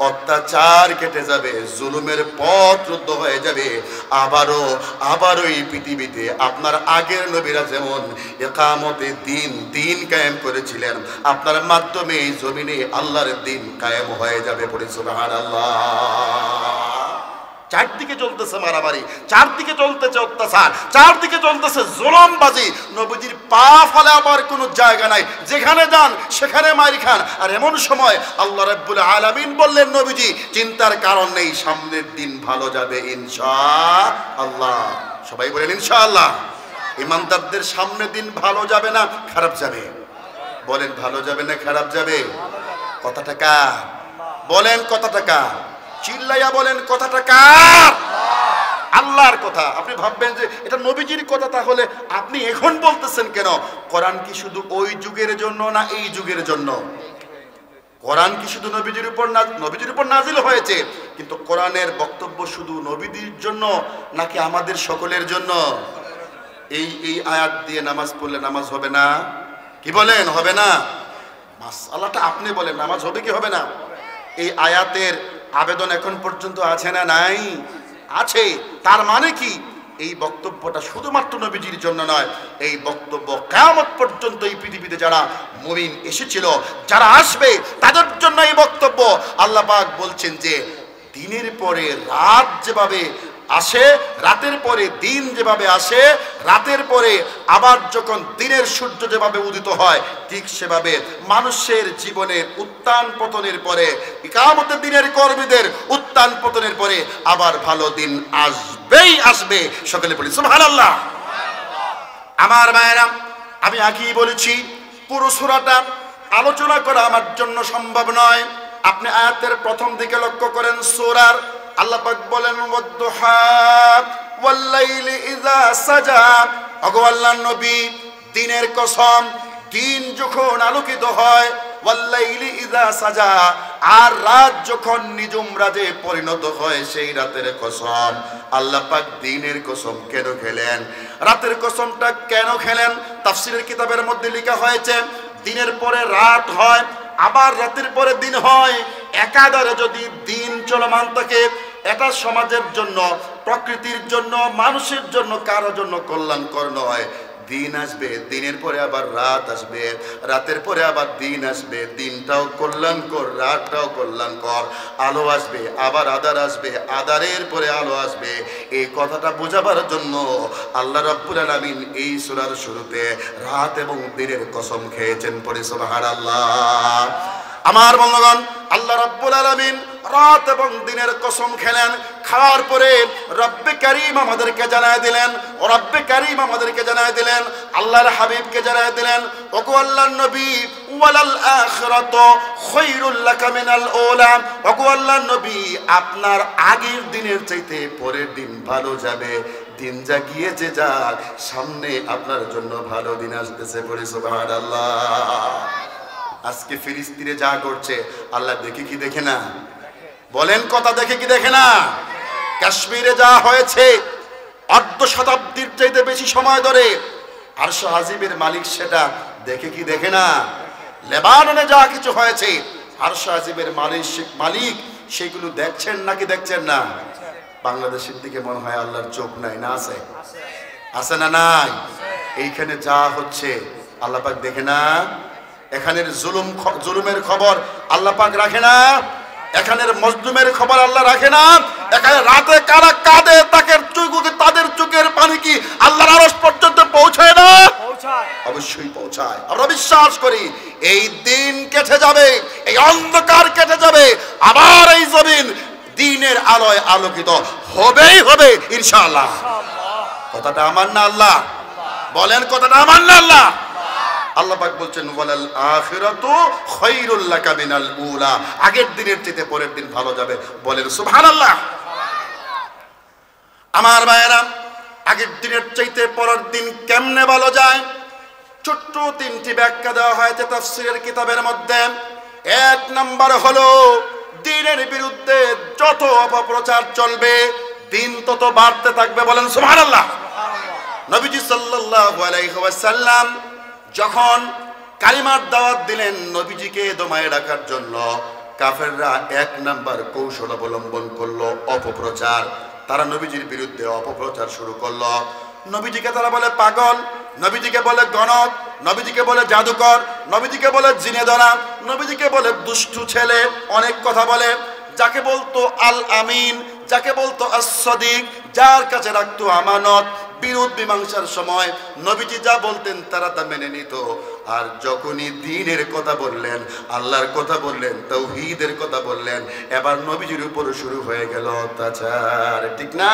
Speaker 1: অত্যাচার কেটে যাবে, জুলুমের পথ রুদ্ধ হয়ে যাবে। আবারও এই পৃথিবীতে আপনার আগের নবীরা যেমন ইকামতে দিন কায়েম করেছিলেন, আপনার মাধ্যমে এই জমিনে আল্লাহর দিন কায়েম হয়ে যাবে। পড়ি সুবহানাল্লাহ। চারদিকে চলতেছে মারামারি, চারদিকে চলতেছে অত্যাচার, চারদিকে চলতেছে জুলুমবাজি, নবীজির পা ফেলাবার কোনো জায়গা নাই, যেখানে যান সেখানে মার খান। আর এমন সময় আল্লাহ রাব্বুল আলামিন বললেন, নবীজি চিন্তার কারণ নেই, সামনের দিন ভালো যাবে ইনশাআল্লাহ। সবাই বলেন ইনশাআল্লাহ। ইমানদারদের সামনের দিন ভালো যাবে না খারাপ যাবে? বলেন ভালো যাবে না খারাপ যাবে? কথাটা কার? বলেন কথাটা কার? চিল্লাইয়া বলেন কথাটা কার? আল্লাহর কথা। আপনি ভাববেন যে এটা নবীজির কথা, তাহলে আপনি এখন বলতেছেন কেন? কোরআন কি শুধু ওই যুগের জন্য না এই যুগের জন্য? কোরআন কি শুধু নবীজির উপর নাজিল হয়েছে, কিন্তু কোরআনের বক্তব্য শুধু নবীদের জন্য নাকি আমাদের সকলের জন্য? এই আয়াত দিয়ে নামাজ পড়লে নামাজ হবে না? কি বলেন, হবে না? মাসআলাটা আপনি বলেন, নামাজ হবে কি হবে না? এই আয়াতের আবেদন এখন পর্যন্ত আছে না নাই? আছে। তার মানে কি এই বক্তব্যটা শুধুমাত্র নবীজির জন্য নয়, এই বক্তব্য কিয়ামত পর্যন্ত এই পৃথিবীতে যারা মুমিন এসেছিল, যারা আসবে, তাদের জন্য এই বক্তব্য। আল্লাহ পাক বলছেন যে দিনের পরে রাত যেভাবে আসে, রাতের পরে দিন যেভাবে আসে, রাতের পরে আবার যখন দিনের সূর্য যেভাবে উদিত হয়, ঠিক সেভাবে মানুষের জীবনের উত্থান পতনের পরে, কিয়ামতের দিনের কর্মীদের উত্থান পতনের পরে আবার ভালো দিন আসবেই আসবে। সকলে বলি সুবহানাল্লাহ। আমার ভাইয়েরা, আমি আগেই বলেছি, পুরো সূরাটা আলোচনা করা আমার জন্য সম্ভব নয়। আপনি আয়াতের প্রথম দিকে লক্ষ্য করেন, সূরার আল্লাহ পাক বলেন ওয়াদ-দুহা ওয়াল-লাইলি ইযা সাজা, ওগো আল্লাহর নবী দিনের কসম, দিন যখন আলোকিত হয়, ওয়াল-লাইলি ইযা সাজা, আর রাত যখন নিজুম রাতে পরিণত হয় সেই রাতের কসম। আল্লাহ পাক দিনের কসম কেন খেলেন, রাতের কসমটা কেন খেলেন? তাফসীরের কিতাবের মধ্যে লেখা হয়েছে দিনের পরে রাত হয়, আবার রাতের পরে দিন হয়। একাধারে যদি দিন চলমান থাকে, এটা সমাজের জন্য, প্রকৃতির জন্য, মানুষের জন্য, কারোর জন্য কল্যাণকর নয়। দিন আসবে, দিনের পরে আবার রাত আসবে, রাতের পরে আবার দিন আসবে, দিনটাও কল্যাণকর, রাতটাও কল্যাণকর। আলো আসবে, আবার আধার আসবে, আধারের পরে আলো আসবে। এই কথাটা বোঝাবার জন্য আল্লাহ রাব্বুল আলামিন এই সূরার শুরুতে রাত এবং দিনের কসম খেয়েছেন। পড়ে সুবহানাল্লাহ। আমার বন্ধুগণ, আল্লাহ রাব্বুল আলামিন রাত এবং দিনের কসম খেলেন। খাওয়ার পরে রব্বে কারীম আমাদেরকে জানায় দিলেন, ও রব্বে কারীম আমাদেরকে জানায় দিলেন, আল্লাহর হাবিবকে জানায় দিলেন, ওগো আল্লাহর নবী ওয়ালাল আখিরাতু খায়রুল লাকা মিনাল উলা, ওগো আল্লাহর নবী আপনার আগের দিনের চাইতে পরের দিন ভালো যাবে। দিন যা গিয়েছে যাক, সামনে আপনার জন্য ভালো দিন আসতেছে। পড়ে সুবহানাল্লাহ। আজকে ফিলিস্তিনে যা করছে আল্লাহ দেখে কি দেখে না? বলেন, কথা দেখে কি দেখে না? কাশ্মীরে যা হয়েছে অর্ধ শতাব্দীর চাইতে বেশি সময় ধরে, আরশ আজিমের মালিক সেটা দেখে কি দেখে না? লেবাননে যা কিছু হয়েছে আরশ আজিমের মালিক সেগুলো দেখছেন নাকি দেখছেন না? বাংলাদেশের দিকে মনে হয় আল্লাহর চোখ নাই, না আছে? আছে না নাই? এইখানে যা হচ্ছে আল্লাহ পাক দেখে না? এখানের জুলুমের খবর আল্লাহ পাক রাখে না? এখানের মজলুমের খবর আল্লাহ রাখে না? এখানে রাতে কারা কাঁদে তাদের চোখের পানি কি আল্লাহর আরশ পর্যন্ত পৌঁছায় না? অবশ্যই পৌঁছায়। আমরা বিশ্বাস করি এই দিন কেটে যাবে, এই অন্ধকার কেটে যাবে, আবার এই জমিন দিনের আলোয় আলোকিত হবেই হবে ইনশাআল্লাহ। কথাটা আমার না আল্লাহ? বলেন, কথাটা আমার না আল্লাহ? আল্লাহ পাক বলছেন ওয়ালাল আখিরাতু খায়রুল লাকা মিনাল উলা, আগের দিনের চেয়ে পরের দিন ভালো যাবে। বলেন সুবহানাল্লাহ। আমার ভাইয়েরা, আগের দিনের চাইতে পরের দিন কেমনে ভালো যায়? ছোট্ট তিনটি ব্যাখ্যা দেওয়া হয়েছে তাফসীরের কিতাবের মধ্যে। এক নাম্বার হলো দিনের বিরুদ্ধে যত অপপ্রচার চলবে দিন তত বাড়তে থাকবে। বলেন সুবহানাল্লাহ। নবীজি সাল্লাল্লাহু আলাইহি ওয়াসাল্লাম যখন কালিমার দাওয়াত দিলেন নবীজিকে দমায়ে রাখার জন্য, কাফেররা এক নাম্বার কৌশল অবলম্বন করলো অপপ্রচার। তারা নবীজির বিরুদ্ধে অপপ্রচার শুরু করলো। নবীজিকে তারা বলে পাগল, নবীজিকে বলে গণক, নবীজিকে বলে জাদুকর, নবীজিকে বলে জিনেদরা, নবীজিকে বলে দুষ্টু ছেলে, অনেক কথা বলে। যাকে বলতো আল আমিন, যাকে বলতো as-সাদিক, যার কাছে রাখতো আমানত। বিরোধ মীমাংসার সময় নবীজি যা বলতেন তারা তা মেনে নিত। আর যখনই দ্বীনের কথা বললেন, আল্লাহর কথা বললেন, তাওহীদের কথা বললেন, এবার নবীজির উপর শুরু হয়ে গেল অত্যাচার। ঠিক না?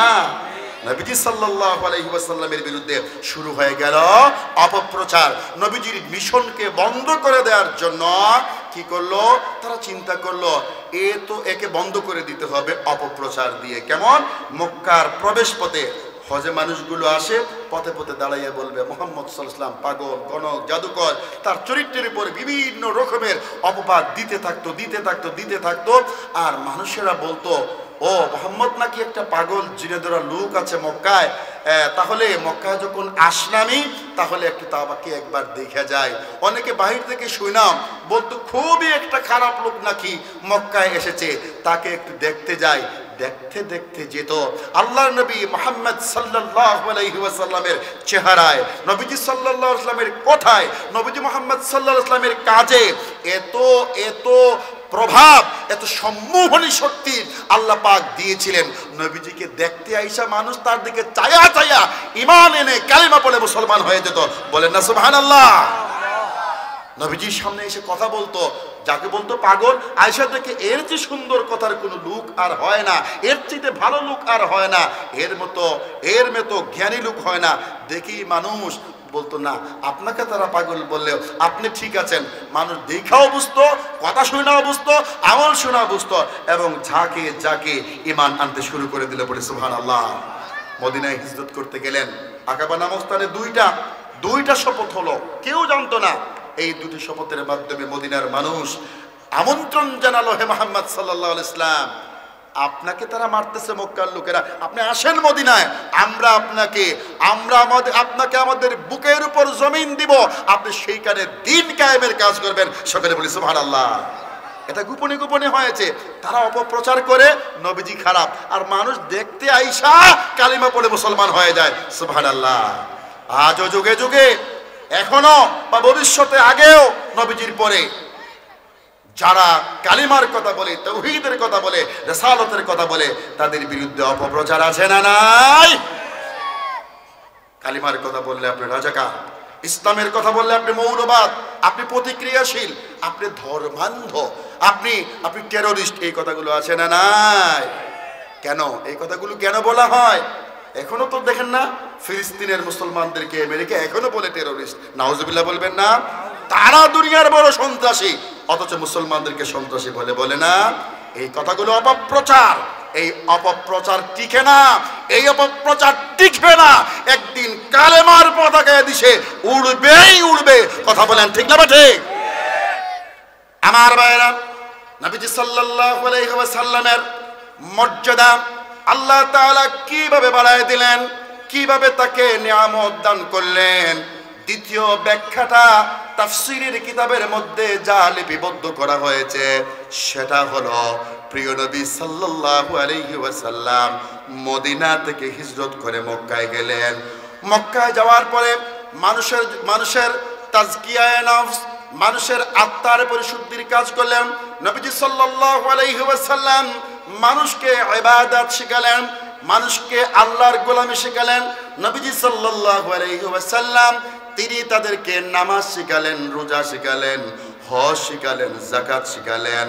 Speaker 1: নবীজি সাল্লাল্লাহু আলাইহি ওয়াসাল্লামের বিরুদ্ধে শুরু হয়ে গেল অপপ্রচার। নবীজির মিশনকে বন্ধ করে দেওয়ার জন্য কি করলো? তারা চিন্তা করলো একে বন্ধ করে দিতে হবে অপপ্রচার দিয়ে। কেমন? মক্কার প্রবেশ পথে হজে মানুষগুলো আসে, পথে পথে দাঁড়াইয়া বলবে মুহাম্মদ সাল্লাল্লাহু আলাইহি ওয়াসাল্লাম পাগল, গণক, জাদুকর। তার চরিত্রের উপর বিভিন্ন রকমের অপবাদ দিতে থাকতো। আর মানুষেরা বলতো, ও মুহাম্মদ নাকি একটা পাগল জিনেদরা লোক আছে মক্কায়, তাহলে মক্কায় যখন আসলামই তাহলে একটু তাবাকে একবার দেখে যায়। অনেকে বাহির থেকে শুনাম বলতো খুবই একটা খারাপ লোক নাকি মক্কায় এসেছে, তাকে একটু দেখতে যাই। দেখতে যেত আল্লাহর নবী মুহাম্মদ সাল্লাল্লাহু আলাইহি ওয়াসাল্লামের চেহারায়, নবীজি সাল্লাল্লাহু আলাইহি ওয়াসাল্লামের কথায়, নবীজি মুহাম্মদ সাল্লাল্লাহু আলাইহি ওয়াসাল্লামের কাজে এত প্রভাব, এত সম্মোহনী শক্তি আল্লাহ পাক দিয়েছিলেন। নবীজিকে দেখতে আইসা মানুষ তার দিকে চায়া ঈমান এনে কালিমা পড়ে মুসলমান হয়ে যেত। বলেন না সুবহানাল্লাহ। নবীজির সামনে এসে কথা বলতো, যাকে বলতো পাগল, আয়েশা থেকে এর চেয়ে সুন্দর কথার কোনো লোক আর হয় না, এর চেয়ে ভালো লোক আর হয় না, এর মতো জ্ঞানী লোক হয় না। দেখি মানুষ বলতো না, আপনাকে তারা পাগল বললেও আপনি ঠিক আছেন। মানুষ দেখাও বুঝতো, কথা শুনাও বুঝতো, আমল শোনা বুঝতো, এবং যাকে যাকে ঈমান আনতে শুরু করে দিল। বলে সুবহানাল্লাহ। মদিনায় হিজরত করতে গেলেন, আকাবা নামক স্থানে দুইটা শপথ হলো, কেউ জানতো না। এই দুটি শপথের মাধ্যমে মদিনার মানুষ আমন্ত্রণ জানালো, হে মুহাম্মদ সাল্লাল্লাহু আলাইহি ওয়াসাল্লাম, আপনাকে তারা মারতেছে মক্কার লোকেরা, আপনি আসেন মদিনায়, আমরা আপনাকে আমাদের বুকের উপর জমিন দিব, আপনি সেইখানে দিন কায়েমের কাজ করবেন। সকলে বলি সুবহানাল্লাহ। এটা গোপনে গোপনে হয়েছে, তারা অপপ্রচার করে নবীজি খারাপ, আর মানুষ দেখতে আইসা কালিমা পড়ে মুসলমান হয়ে যায়। সুবহানাল্লাহ। আজও যুগে যুগে, এখনো বা ভবিষ্যতে আগেও নবীজির পরে যারা কালিমার কথা বলে, তাওহীদের কথা বলে, রিসালাতের কথা বলে, তাদের বিরুদ্ধে অপপ্রচার আছে না নাই? কালিমার কথা বললে আপনি রাজাকার, ইসলামের কথা বললে আপনি মৌলবাদ, আপনি প্রতিক্রিয়াশীল, আপনি ধর্মান্ধ, আপনি টেরোরিস্ট, এই কথাগুলো আছে না নাই? কেন এই কথাগুলো কেন বলা হয়? এখনো তো দেখেন না, ফিলিস্তিনের মুসলমানদেরকে আমেরিকা এখনো বলে টেরোরিস্ট। নাউজুবিল্লাহ বলবেন না? তারা দুনিয়ার বড় সন্ত্রাসী, অথচ মুসলমানদেরকে সন্ত্রাসী বলে না। এই কথাগুলো অপপ্রচার, এই অপপ্রচার টিকে না, এই অপপ্রচার টিকবে না। একদিন কালেমার পতাকা দিশে উড়বেই উড়বে। কথা বলেন ঠিক না ঠিক? আমার ভাইরা, নবীজি সাল্লাল্লাহু আলাইহি ওয়াসাল্লামের মর্যাদা আল্লাহ তাআলা কিভাবে বাড়ায় দিলেন, কিভাবে তাকে নিয়ামত দান করলেন, দ্বিতীয় ব্যাখ্যাটা তাফসীরের কিতাবের মধ্যে যা লিপিবদ্ধ করা হয়েছে সেটা হলো, প্রিয় নবী সাল্লাল্লাহু আলাইহি ওয়াসাল্লাম মদিনা থেকে হিজরত করে মক্কায় গেলেন। মক্কায় যাওয়ার পরে মানুষের তাজকিয়ায়ে নফস, মানুষের আত্মার পরিশুদ্ধির কাজ করলেন। নবীজি সাল্লাল্লাহু আলাইহি ওয়াসাল্লাম মানুষকে ইবাদত শিখালেন, মানুষকে আল্লাহর গোলামি শিখালেন। নবীজি সাল্লাল্লাহু আলাইহি ওয়াসাল্লাম তিনি তাদেরকে নামাজ শিখালেন, রোজা শিখালেন, হজ শিখালেন, যাকাত শিখালেন।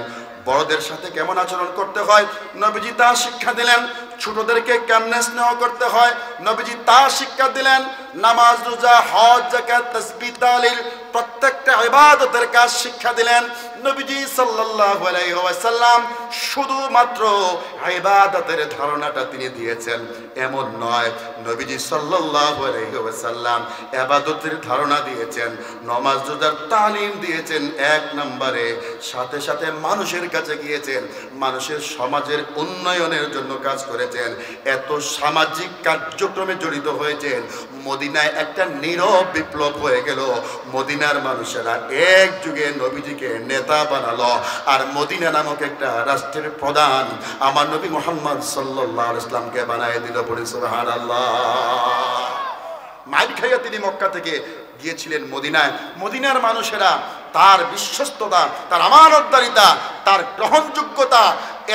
Speaker 1: বড়দের সাথে কেমন আচরণ করতে হয় নবীজি তা শিক্ষা দিলেন। ছোটদেরকে কেমনে স্নেহ করতে হয় নবীজি তা শিক্ষা দিলেন। নামাজ, রোজা, হজ, যাকাত, তাসবিহ, তাহলিল প্রত্যেকটা ইবাদতের কাজ শিক্ষা দিলেন। নবীজি সাল্লাল্লাহু আলাইহি ওয়াসাল্লাম শুধুমাত্র ইবাদতের ধারণাটা তিনি দিয়েছেন এমন নয়, নবীজি সাল্লাল্লাহু আলাইহি ওয়াসাল্লাম ইবাদতের ধারণা দিয়েছেন, নামাজ রোজার তালিম দিয়েছেন এক নম্বরে। সাথে সাথে মানুষের কাছে গিয়েছেন, মানুষের সমাজের উন্নয়নের জন্য কাজ করেছেন। এত সামাজিক কার্যক্রমে জড়িত হয়েছেন, মদিনায় একটা নীরব বিপ্লব হয়ে গেল। মদিনার মানুষেরা এক যুগে নবীজিকে নেতা বানালো, আর মদিনা নামক একটা রাষ্ট্রের প্রধান আমার নবী মুহাম্মদ সাল্লাল্লাহু আলাইহি ওয়াসাল্লামকে বানায় দিল। বলে সুবহানাল্লাহ। মাইর খাইয়া তিনি মক্কা থেকে গিয়েছিলেন মদিনায়। মদিনার মানুষেরা তার বিশ্বস্ততা, তার আমানতদারিতা, তার গ্রহণযোগ্যতা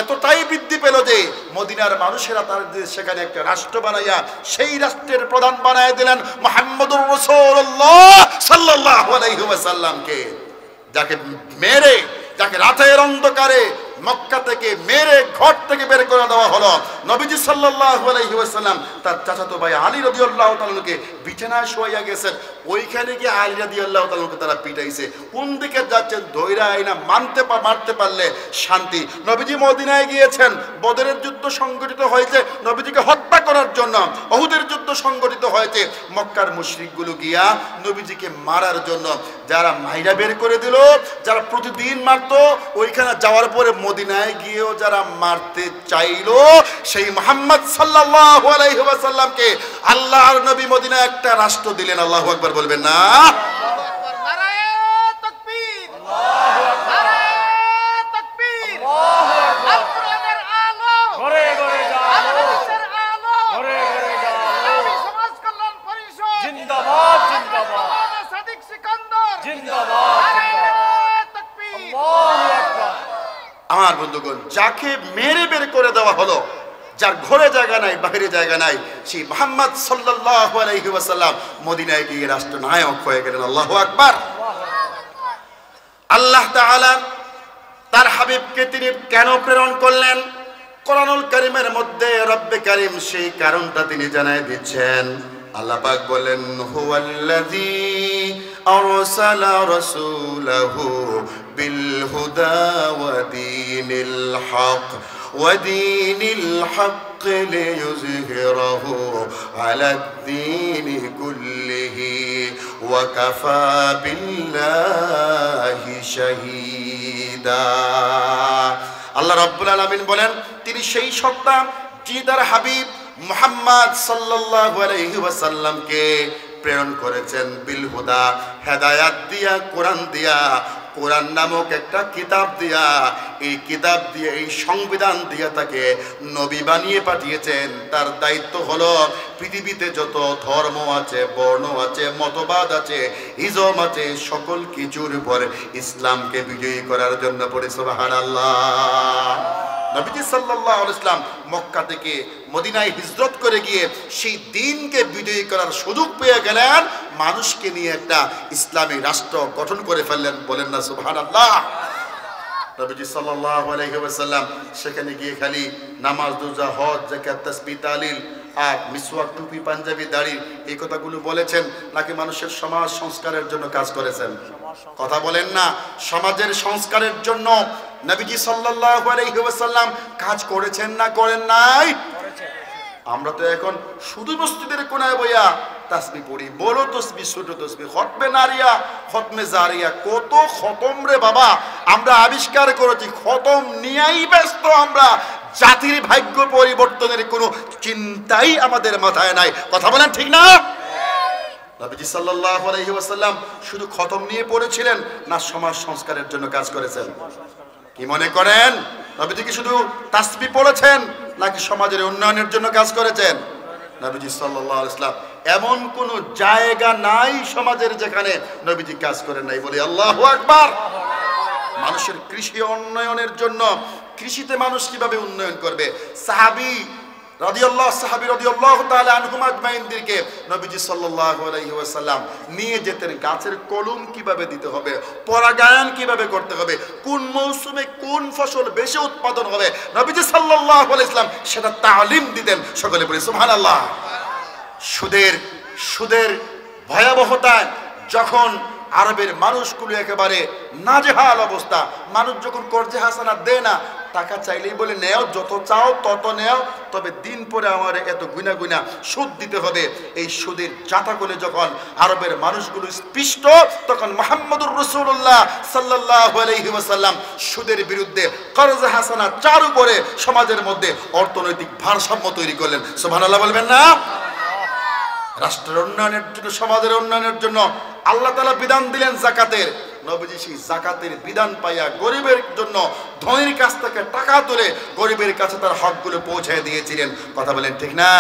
Speaker 1: এতটাই বৃদ্ধি পেল যে মদিনার মানুষেরা তার সেখানে একটা রাষ্ট্র বানাইয়া সেই রাষ্ট্রের প্রধান বানায় দিলেন মুহাম্মদুর রাসূলুল্লাহ সাল্লাল্লাহু আলাইহি ওয়াসাল্লামকে, যাকে রাতের অন্ধকারে মক্কা থেকে মেরে ঘর থেকে বের করে দেওয়া হলো। নবীজি সাল্লাল্লাহু আলাইহি ওয়াসাল্লাম তার চাচাতো ভাই আলী রাদিয়াল্লাহু তাআলাকে বিছানায় শোয়া গেছেন, ওইখানে গিয়ে আলী রাদিয়াল্লাহু তাআলাকে তারা পিটাইছে। কোন দিকে যাচ্ছেন ধৈরা আইনা মারতে পারলে শান্তি। নবীজি মদিনায় গিয়েছেন, বদরের যুদ্ধ সংগঠিত হয়েছে নবীজিকে হত্যা করার জন্য, উহুদের যুদ্ধ সংগঠিত হয়েছে মক্কার মুশরিকগুলো গিয়া নবীজিকে মারার জন্য। যারা মাইরা বের করে দিল, যারা প্রতিদিন মারতো, ওইখানে যাওয়ার পরে মদিনায় গিয়েও যারা মারতে চাইলো, সেই মুহাম্মদ সাল্লাল্লাহু আলাইহি ওয়াসাল্লামকে আল্লাহর নবী মদিনায় একটা রাষ্ট্র দিলেন। আল্লাহু আকবার বলবেন না?
Speaker 3: নারায়ে তাকবীর, নারায়ে তাকবীর। আল কোরআনের আলো ঘরে ঘরে যাও, হাদিসের আলো ঘরে ঘরে যাও। ইসলামী সমাজ কল্যাণ পরিষদ জিন্দাবাদ, জিন্দাবাদ। সাদিক সিকান্দার জিন্দাবাদ, নারায়ে তাকবীর। আল্লাহু আকবার।
Speaker 1: আমার বন্ধুগণ, যাকে মেরে বের করে দেওয়া হলো, যার ঘরে জায়গা নাই, বাইরে জায়গা নাই, সেই মুহাম্মদ সাল্লাল্লাহু আলাইহি ওয়াসাল্লাম মদিনায় গিয়ে রাষ্ট্রনায়ক হয়ে গেলেন। আল্লাহু আকবার। আল্লাহ তাআলা তার হাবিবকে তিনি কেন প্রেরণ করলেন, কোরআনুল কারীমের মধ্যে রব্বে কারীম সেই কারণটা তিনি জানায় দিচ্ছেন। আল্লাহ পাক বলেন হুয়াল্লাযী আরসালা রাসূলাহু বিল হুদা ওয়া দীনিল হক ودين الحق ليظهره على الدين كله وكفى بالله شهيدا আল্লাহ রাব্বুল আলামিন বলেন তিনি সেই সত্তা যিনি তার হাবিব মুহাম্মদ সাল্লাল্লাহু আলাইহি ওয়াসাল্লামকে প্রেরণ করেছেন বিল হুদা, হেদায়াত দিয়া, কোরআন দিয়া, কোরআন নামক একটা কিতাব দিয়া, এই কিতাব দিয়ে, এই সংবিধান দিয়া তাকে নবী বানিয়ে পাঠিয়েছেন। তার দায়িত্ব হলো পৃথিবীতে যত ধর্ম আছে, বর্ণ আছে, মতবাদ আছে, ইজম আছে, সকল কিছুর উপর ইসলামকে বিজয়ী করার জন্য পড়ে সুবহানাল্লাহ। নবীজি সাল্লাল্লাহু আলাইহি ওয়াসাল্লাম মক্কা থেকে মদিনায় হিজরত করে গিয়ে সেই দ্বীনকে বিজয়ী করার সুযোগ পেয়ে গেলেন, মানুষকে নিয়ে একটা ইসলামী রাষ্ট্র গঠন করে ফেললেন। বলেন না সুবহানাল্লাহ। নবীজি সাল্লাল্লাহু আলাইহি ওয়াসাল্লাম সেখানে গিয়ে খালি নামাজ, রোজা, হজ, যাকাত, তাসবিহ, তাহলিল আর মিসওয়াক, টুপি, পাঞ্জাবি, দাড়ি এই কথাগুলো বলেছেন, নাকি মানুষের সমাজ সংস্কারের জন্য কাজ করেছেন? কথা বলেন না। সমাজের সংস্কারের জন্য নবীজি সাল্লাল্লাহু আলাইহি ওয়াসাল্লাম কাজ করেছেন না করেন নাই? আমরা তো এখন শুধু মসজিদের কোনায় বইয়া তাসবিহ পড়ি, বড় তাসবিহ, ছোট তাসবিহ, খতমে নারিয়া, খতমে জারিয়া, কত খতম রে বাবা আমরা আবিষ্কার করেছি। খতম নিয়েই ব্যস্ত আমরা, জাতির ভাগ্য পরিবর্তনের কোনো চিন্তাই আমাদের মাথায় নাই। কথা বলেন ঠিক না? নবীজি সাল্লাল্লাহু আলাইহি ওয়াসাল্লাম শুধু খতম নিয়ে পড়েছিলেন না সমাজ সংস্কারের জন্য কাজ করেছেন? কি মনে করেন? নবীজি কি শুধু তাসবিহ পড়েছেন নাকি সমাজের উন্নয়নের জন্য কাজ করেছেন? নবীজি সাল্লাল্লাহু আলাইহি ওয়াসাল্লাম এমন কোন জায়গা নাই সমাজের যেখানে নবীজি কাজ করেন নাই। বলি আল্লাহু আকবার। মানুষের কৃষি উন্নয়নের জন্য, কৃষিতে মানুষ কিভাবে উন্নয়ন করবে, সাহাবী রাদিয়াল্লাহু তাআলা আনহুম আজমাইনদেরকে নবীজি সাল্লাল্লাহু আলাইহি ওয়াসাল্লাম নিয়ে যেতেন গাছের কলম কিভাবে দিতে হবে, পরাগায়ন কিভাবে করতে হবে, কোন মৌসুমে কোন ফসল বেশি উৎপাদন হবে, নবীজি সাল্লাল্লাহু আলাইহি ওয়াসাল্লাম সেটা তালিম দিতেন। সকলে বলি সুবহানাল্লাহ। সুদের ভয়াবহতায় যখন আরবের মানুষগুলো একেবারে নাজেহাল অবস্থা, মানুষ যখন কর্জে হাসানা দেয় না, টাকা চাইলেই বলে নেও, যত চাও তত নেও, তবে দিন পরে আমার এত গুনা গুনা সুদ দিতে হবে। এই সুদের জাতাকলে যখন আরবের মানুষগুলো স্পৃষ্ট, তখন মুহাম্মদুর রাসূলুল্লাহ সাল্লাল্লাহু আলাইহি ওয়াসাল্লাম সুদের বিরুদ্ধে কর্জে হাসানা চালু করে সমাজের মধ্যে অর্থনৈতিক ভারসাম্য তৈরি করলেন। সুবহানাল্লাহ বলবেন না? রাষ্ট্রের উন্নয়নের জন্য, সমাজের উন্নয়নের জন্য আল্লাহ তাআলা বিধান দিলেন যাকাতের। নবীজি সেই যাকাতের বিধান পাইয়া গরিবের জন্য ধনীর কাছ থেকে টাকা তুলে গরিবের কাছে তার হকগুলো পৌঁছে দিয়েছিলেন। কথা বলেন ঠিক না?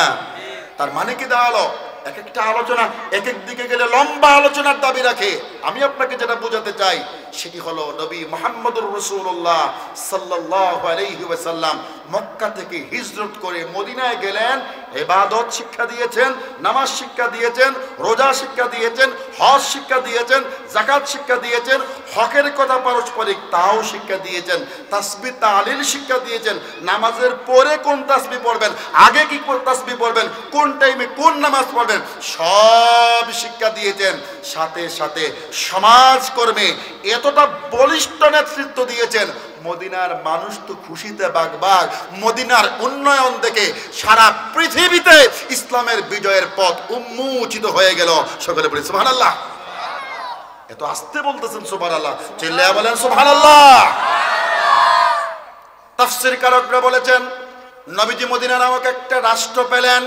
Speaker 1: তার মানে কি দাঁড়ালো? এক একটা আলোচনা এক এক দিকে গেলে লম্বা আলোচনার দাবি রাখে। আমি আপনাকে যেটা বোঝাতে চাই সেটি হলো নবী মুহাম্মদুর রাসূলুল্লাহ সাল্লাল্লাহু আলাইহি ওয়াসাল্লাম মক্কা থেকে হিজরত করে মদিনায় গেলেন, ইবাদত শিক্ষা দিয়েছেন, নামাজ শিক্ষা দিয়েছেন, রোজা শিক্ষা দিয়েছেন, হজ শিক্ষা দিয়েছেন, যাকাত শিক্ষা দিয়েছেন, হকের কথা পারস্পরিক তাও শিক্ষা দিয়েছেন, তাসবিহ তাহলিল শিক্ষা দিয়েছেন, নামাজের পরে কোন তাসবিহ পড়বেন, আগে কি তাসবিহ পড়বেন, কোন টাইমে কোন নামাজ পড়বেন, সব শিক্ষা দিয়েছেন। সাথে সাথে সমাজকর্মে এতটা বলিষ্ঠ নেতৃত্ব দিয়েছেন, মদিনার মানুষ তো খুশিতে বাগবাগ। মদিনার উন্নয়ন দেখে সারা পৃথিবীতে ইসলামের বিজয়ের পথ উন্মোচিত হয়ে গেল। সকলে বলি সুবহানাল্লাহ। এত আস্তে বলতেছেন সুবহানাল্লাহ, চিল্লায়া বলেন সুবহানাল্লাহ। তাফসীর কারকরা বলেছেন নবীজি মদিনা নামক একটা রাষ্ট্র পেলেন,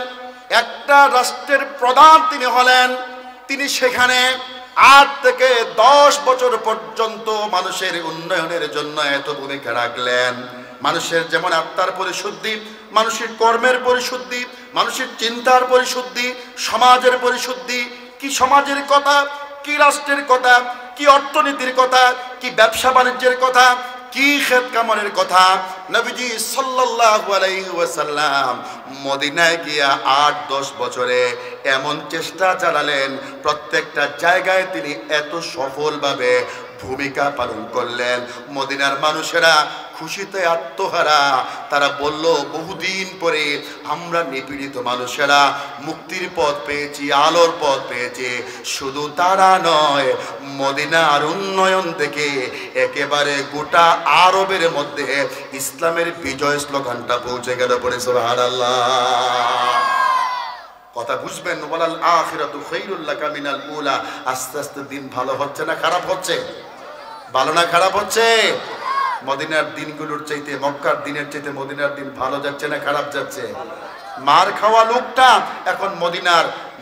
Speaker 1: একটা রাষ্ট্রের প্রধান তিনি হলেন। তিনি সেখানে 8 থেকে 10 বছর পর্যন্ত মানুষের উন্নয়নের জন্য এত ভূমিকা রাখলেন। মানুষের যেমন আত্মার পরিশুদ্ধি, মানুষের কর্মের পরিশুদ্ধি, মানুষের চিন্তার পরিশুদ্ধি, সমাজের পরিশুদ্ধি, কি সমাজের কথা, কি রাষ্ট্রের কথা, কি অর্থনীতির কথা, কি ব্যবসা বাণিজ্যের কথা, কি খেত কামারের কথা, নবীজি সাল্লাল্লাহু আলাইহি ওয়াসাল্লাম মদিনায় গিয়া 8-10 বছরে এমন চেষ্টা চালালেন, প্রত্যেকটা জায়গায় তিনি এত সফলভাবে ভূমিকা পালন করলেন। মদিনার মানুষেরা খুশিতে আত্মহারা। তারা বলল, বহুদিন পরে আমরা নিপীড়িত মানুষেরা মুক্তির পথ পেয়েছি, আলোর পথ পেয়েছি। শুধু তারা নয়, মদিনার উন্নয়ন থেকে একেবারে গোটা আরবের মধ্যে ইসলামের বিজয় স্লোগানটা পৌঁছে গেল। পড়ে সুবহানাল্লাহ। কথা বুঝবেন, ওয়ালাল আখিরাতু খায়রুল লাকা মিনাল উলা। আস্তে আস্তে দিন ভালো হচ্ছে না খারাপ হচ্ছে? ভালো না খারাপ হচ্ছে? মদিনার দিনগুলোর চাইতে, মক্কার দিনের চাইতে মদিনার দিন ভালো যাচ্ছে না খারাপ যাচ্ছে? মার খাওয়া লোকটা এখন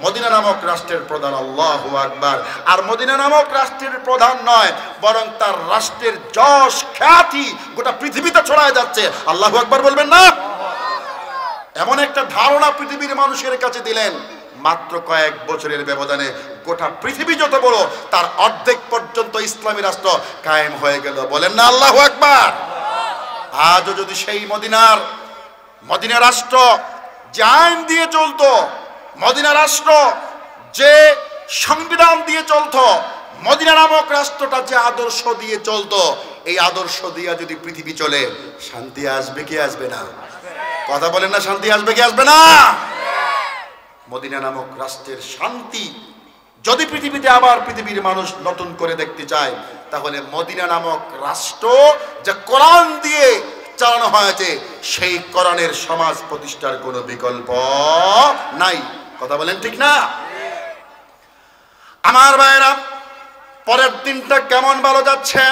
Speaker 1: মদিনা নামক রাষ্ট্রের প্রধান। আল্লাহু আকবার। আর মদিনা নামক রাষ্ট্রের প্রধান নয়, বরং তার রাষ্ট্রের যশ খ্যাতি গোটা পৃথিবীতে ছড়ায় যাচ্ছে। আল্লাহু আকবার বলবেন না? এমন একটা ধারণা পৃথিবীর মানুষের কাছে দিলেন, মাত্র কয়েক বছরের ব্যবধানে গোটা পৃথিবী যত বড়, তার অর্ধেক পর্যন্ত ইসলামী রাষ্ট্র কায়েম হয়ে গেল। বলেন না আল্লাহু আকবার? আজও যদি সেই মদিনা রাষ্ট্র যে আইন দিয়ে চলতো, মদিনা রাষ্ট্র যে সংবিধান দিয়ে চলতো, মদিনা নামক রাষ্ট্রটা যে আদর্শ দিয়ে চলতো, এই আদর্শ দিয়ে যদি পৃথিবী চলে, শান্তি আসবে কি আসবে না? কথা বলেন না, শান্তি আসবে কি আসবে না? মদিনা নামক রাষ্ট্রের শান্তি যদি পৃথিবীতে আবার পৃথিবীর মানুষ নতুন করে দেখতে চায়, তাহলে মদিনা নামক রাষ্ট্র যা কোরআন দিয়ে চালানো হয়েছে, সেই কোরআনের সমাজ প্রতিষ্ঠার কোনো বিকল্প নাই। কথা বলেন ঠিক না? আমার ভাইরা, পরের দিনটা কেমন ভালো যাচ্ছে।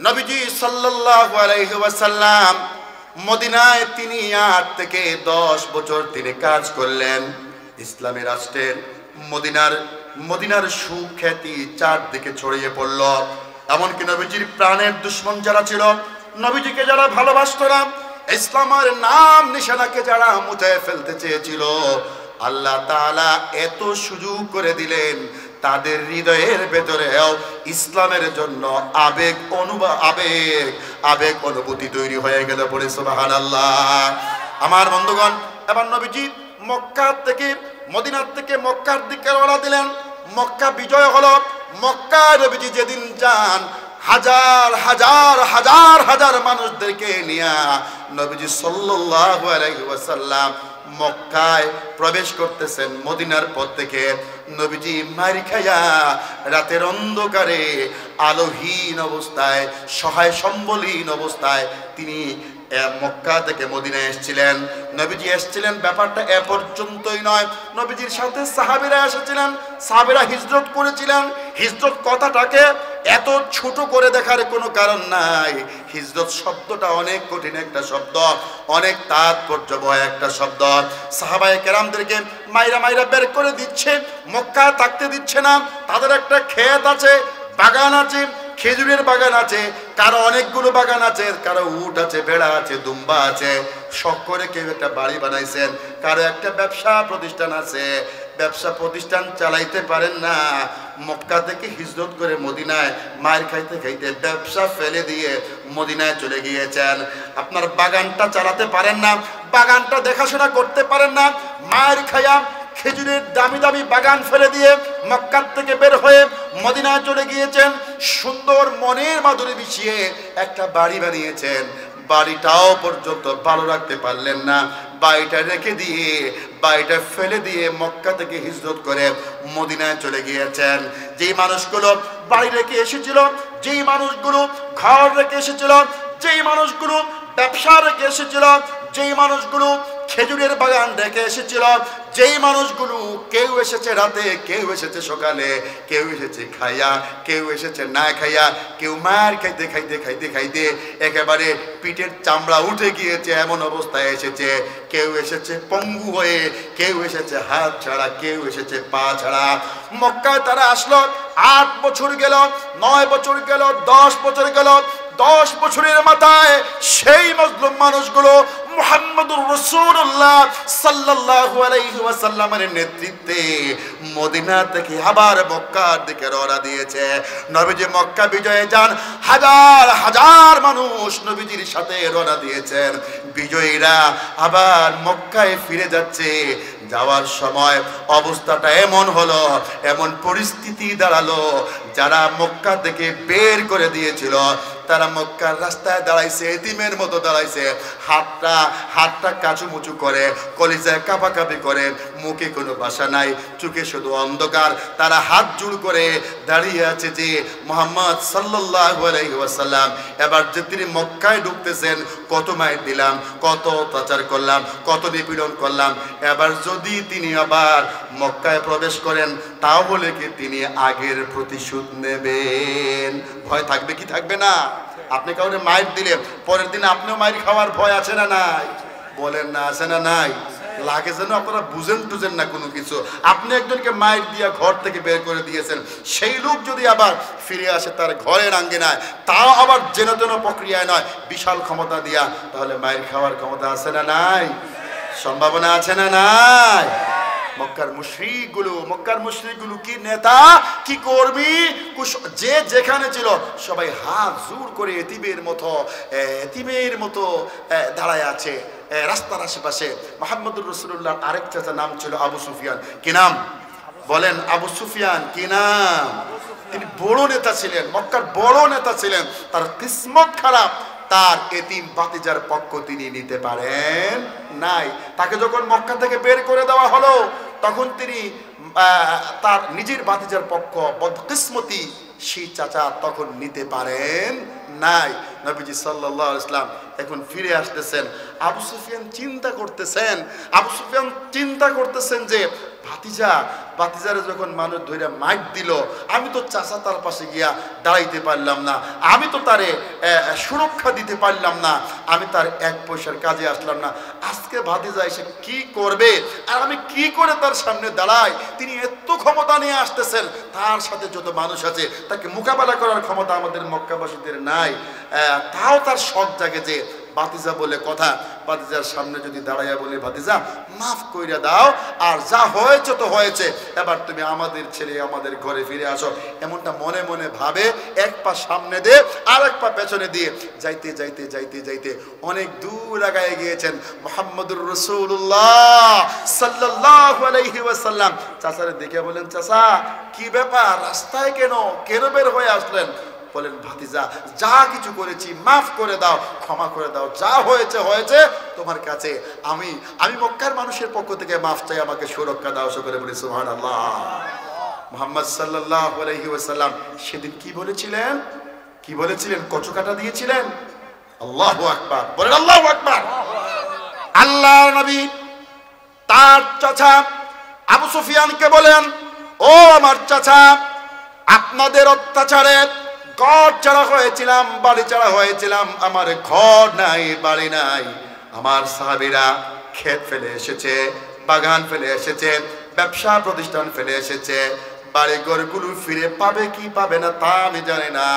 Speaker 1: নবীজি সাল্লাল্লাহু আলাইহি ওয়াসাল্লাম মদিনায় তিনি 8 থেকে 10 বছর তিনি কাজ করলেন। ইসলামী রাষ্ট্রের মদিনার সুখ্যাতি চারদিকে ছড়িয়ে পড়ল। এমনকি নবীজির প্রাণের দুশ্মন যারা ছিল, নবীজিকে যারা ভালোবাসত না, ইসলামের নাম নিশানাকে যারা মুছে ফেলতে চেয়েছিল, আল্লাহ তাআলা এত সুযোগ করে দিলেন, তাদের হৃদয়ের ভেতরেও ইসলামের জন্য আবেগ অনুভূতি তৈরি হয়ে গেল। পড়ে সুবহানাল্লাহ। আমার বন্ধুগণ, এবার নবীজি মদিনার থেকে মক্কার দিকে রওনা দিলেন। মক্কা বিজয় হলো। মক্কা নবীজি যেদিন যান, হাজার মানুষদেরকে নিয়ে নবীজি সাল্লাল্লাহু আলাইহি ওয়াসাল্লাম মক্কায় প্রবেশ করতেছেন। মদিনার পথ থেকে নবীজি মারি খায়া রাতের অন্ধকারে আলোহীন অবস্থায়, সহায় সম্বলহীন অবস্থায় তিনি মক্কা থেকে মদিনায় এসেছিলেন। নবীজি এসেছিলেন, ব্যাপারটা এ পর্যন্তই নয়, নবীজির সাথে সাহাবীরা এসেছিলেন, সাহাবীরা হিজরত করেছিলেন। হিজরত কথাটাকে এত ছোট করে দেখার কোনো কারণ নাই। হিজরত শব্দটা অনেক কঠিন একটা শব্দ, অনেক তাৎপর্যবহ একটা শব্দ। সাহাবায়ে কেরামদেরকে মাইরা বের করে দিচ্ছে, মক্কা থাকতে দিচ্ছে না। তাদের একটা ক্ষেত আছে, বাগান আছে, খেজুরের বাগান আছে, কারো অনেকগুলো বাগান আছে, কারো উট আছে, ভেড়া আছে, দুম্বা আছে। শখ করে কেউ একটা বাড়ি বানাইছেন, কারো একটা ব্যবসা প্রতিষ্ঠান আছে, ব্যবসা প্রতিষ্ঠান চালাইতে পারেন না। মক্কা থেকে হিজরত করে মদিনায় মায়ের খাইতে ব্যবসা ফেলে দিয়ে মদিনায় চলে গিয়েছেন। আপনার বাগানটা চালাতে পারেন না, বাগানটা দেখাশোনা করতে পারেন না, মায়ের খায়া খেজুরের দামি বাগান ফেলে দিয়ে মক্কা থেকে বের হয়ে মদিনায় চলে গিয়েছেন। সুন্দর মনের মাধুরী মিশিয়ে একটা বাড়ি বানিয়েছেন, বাড়িটাও পর্যন্ত ভালো রাখতে পারলেন না। বাড়িটা রেখে দিয়ে, বাড়িটা ফেলে দিয়ে মক্কা থেকে হিজরত করে মদিনায় চলে গিয়েছেন। যেই মানুষগুলো বাড়ি রেখে এসেছিল, যেই মানুষগুলো ঘর রেখে এসেছিল, যেই মানুষগুলো ব্যবসা রেখে এসেছিল, যেই মানুষগুলো খেজুরের বাগান রেখে এসেছিল, যেই মানুষগুলো কেউ এসেছে রাতে, কেউ এসেছে সকালে, কেউ এসেছে খাইয়া, কেউ এসেছে না খাইয়া, কেউ মার খাইতে একেবারে পিঠের চামড়া উঠে গিয়েছে এমন অবস্থায় এসেছে, কেউ এসেছে পঙ্গু হয়ে, কেউ এসেছে হাত ছাড়া, কেউ এসেছে পা ছাড়া। মক্কায় তারা আসলো, 8 বছর গেল, 9 বছর গেল, 10 বছর গেল। 10 বছরের মাথায় সেই মজলুম মানুষগুলো মুহাম্মদুর রাসূলুল্লাহ সাল্লাল্লাহু আলাইহি ওয়াসাল্লামের নেতৃত্বে মদিনা থেকে আবার মক্কার দিকে রওনা দিয়েছে। নবীজি মক্কা বিজয়ে যান, হাজার মানুষ নবীজির সাথে রওনা দিয়েছেন। বিজয়ীরা আবার মক্কায় ফিরে যাচ্ছে। যাওয়ার সময় অবস্থাটা এমন হলো, এমন পরিস্থিতি দাঁড়ালো, যারা মক্কা থেকে বের করে দিয়েছিল
Speaker 2: তারা মক্কার রাস্তায় দাঁড়াইছে, এতিমের মতো দাঁড়াইছে, হাতটা কাচুমুচু করে, কলিজায় কাঁপাকাঁপি করে, মুখে কোনো ভাষা নাই, চোখে শুধু অন্ধকার। তারা হাত জোড় করে দাঁড়িয়ে আছে যে মুহাম্মদ সাল্লাল্লাহু আলাইহি ওয়াসাল্লাম এবার যে তিনি মক্কায় ঢুকতেছেন, কত মাইর দিলাম, কত অত্যাচার করলাম, কত নিপীড়ন করলাম, এবার যদি তিনি আবার মক্কায় প্রবেশ করেন তাহলে কি তিনি আগের প্রতিশোধ নেবেন? ভয় থাকবে কি থাকবে না? আপনি কাউকে মাইর দিলে পরের দিন আপনিও মাইর খাওয়ার ভয় আছে না নাই? বলেন না, আছে না নাই? লাগে যেন আপনারা বুঝেন টুঝেন না কোনো কিছু। আপনি একজনকে মাইর দিয়া ঘর থেকে বের করে দিয়েছেন, সেই লোক যদি আবার ফিরে আসে তার ঘরের আঙ্গিনায়, তাও আবার যেন তেন প্রক্রিয়ায় নয়, বিশাল ক্ষমতা দিয়া, তাহলে মাইর খাওয়ার ক্ষমতা আছে না নাই? সম্ভাবনা আছে না নাই? মক্কার মুশরিকগুলো কি নেতা, কি কর্মী, যে যেখানে ছিল সবাই হাত জোড় করে এতিমের মতো দাঁড়ায় আছে রাস্তার আশেপাশে। মুহাম্মদুর রাসূলুল্লাহর আরেক চাচা নাম ছিল আবু সুফিয়ান। কি নাম বলেন? আবু সুফিয়ান। কি নাম? তিনি বড় নেতা ছিলেন, মক্কার বড় নেতা ছিলেন। তার কিসমত খারাপ, তার এতিম ভাতিজার পক্ষ তিনি নিতে পারেন নাই। তাকে যখন মক্কা থেকে বের করে দেওয়া হলো, তখন তিনি তার নিজের ভাতিজার পক্ষ, বদকিসমতি সেই চাচা তখন নিতে পারেন নাই। নবীজি সাল্লাল্লাহু আলাইহি ওয়াসাল্লাম এখন ফিরে আসতেছেন। আবু সুফিয়ান চিন্তা করতেছেন যে ভাতিজারে যখন মানুষ ধরে মাইর দিল, আমি তো চাচা তার পাশে গিয়া দাঁড়াইতে পারলাম না, আমি তো তারে সুরক্ষা দিতে পারলাম না, আমি তার এক পয়সার কাজে আসলাম না। আজকে ভাতিজা এসে কি করবে, আর আমি কি করে তার সামনে দাঁড়াই? তিনি এত ক্ষমতা নিয়ে আসতেছেন, তার সাথে যত মানুষ আছে তাকে মোকাবেলা করার ক্ষমতা আমাদের মক্কাবাসীদের নাই। তাও তার শখ জাগে যে ভাতিজা বলে কথা, ভাতিজার সামনে যদি দাঁড়াইয়া বলে, ভাতিজা মাফ কইরা দাও, আর যা হয়েছে তো হয়েছে, এবার তুমি আমাদের ছেলে আমাদের ঘরে ফিরে আসো, এমনটা মনে মনে ভাবে এক পা সামনে দিয়ে আর এক পা পেছনে দিয়ে যাইতে অনেক দূর আগায় গিয়েছেন মুহাম্মদুর রাসূলুল্লাহ সাল্লাল্লাহু আলাইহি ওয়াসাল্লাম। চাচারে দেখে বলেন, চাচা কি ব্যাপার, রাস্তায় কেন বের হয়ে আসলেন? বলেন, ভাতিজা যা কিছু করেছি মাফ করে দাও, ক্ষমা করে দাও, যা হয়েছে তোমার কাছে আমি মক্কার মানুষের পক্ষ থেকে মাফ চাই, আমাকে সুরক্ষা দাও। সকলে বলি সুবহানাল্লাহ। মুহাম্মদ সাল্লাল্লাহু আলাইহি ওয়াসাল্লাম সেদিন কি বলেছিলেন? কচু কাটা দিয়েছিলেন। আল্লাহু আকবার, বলেন আল্লাহু আকবার। আল্লাহর নবী তার চাচা আবু সুফিয়ানকে বলেন, ও আমার চাচা, আপনাদের অত্যাচারে ঘর ছাড়া হয়েছিলাম, বাড়ি ছাড়া হয়েছিলাম, আমার ঘর নাই, বাড়ি নাই, আমার সাহাবীরা ক্ষেত ফেলে এসেছে, বাগান ফেলে এসেছে, ব্যবসা প্রতিষ্ঠান ফেলে এসেছে, বাড়ি ঘরগুলো ফিরে পাবে কি পাবে না তা আমি জানি না,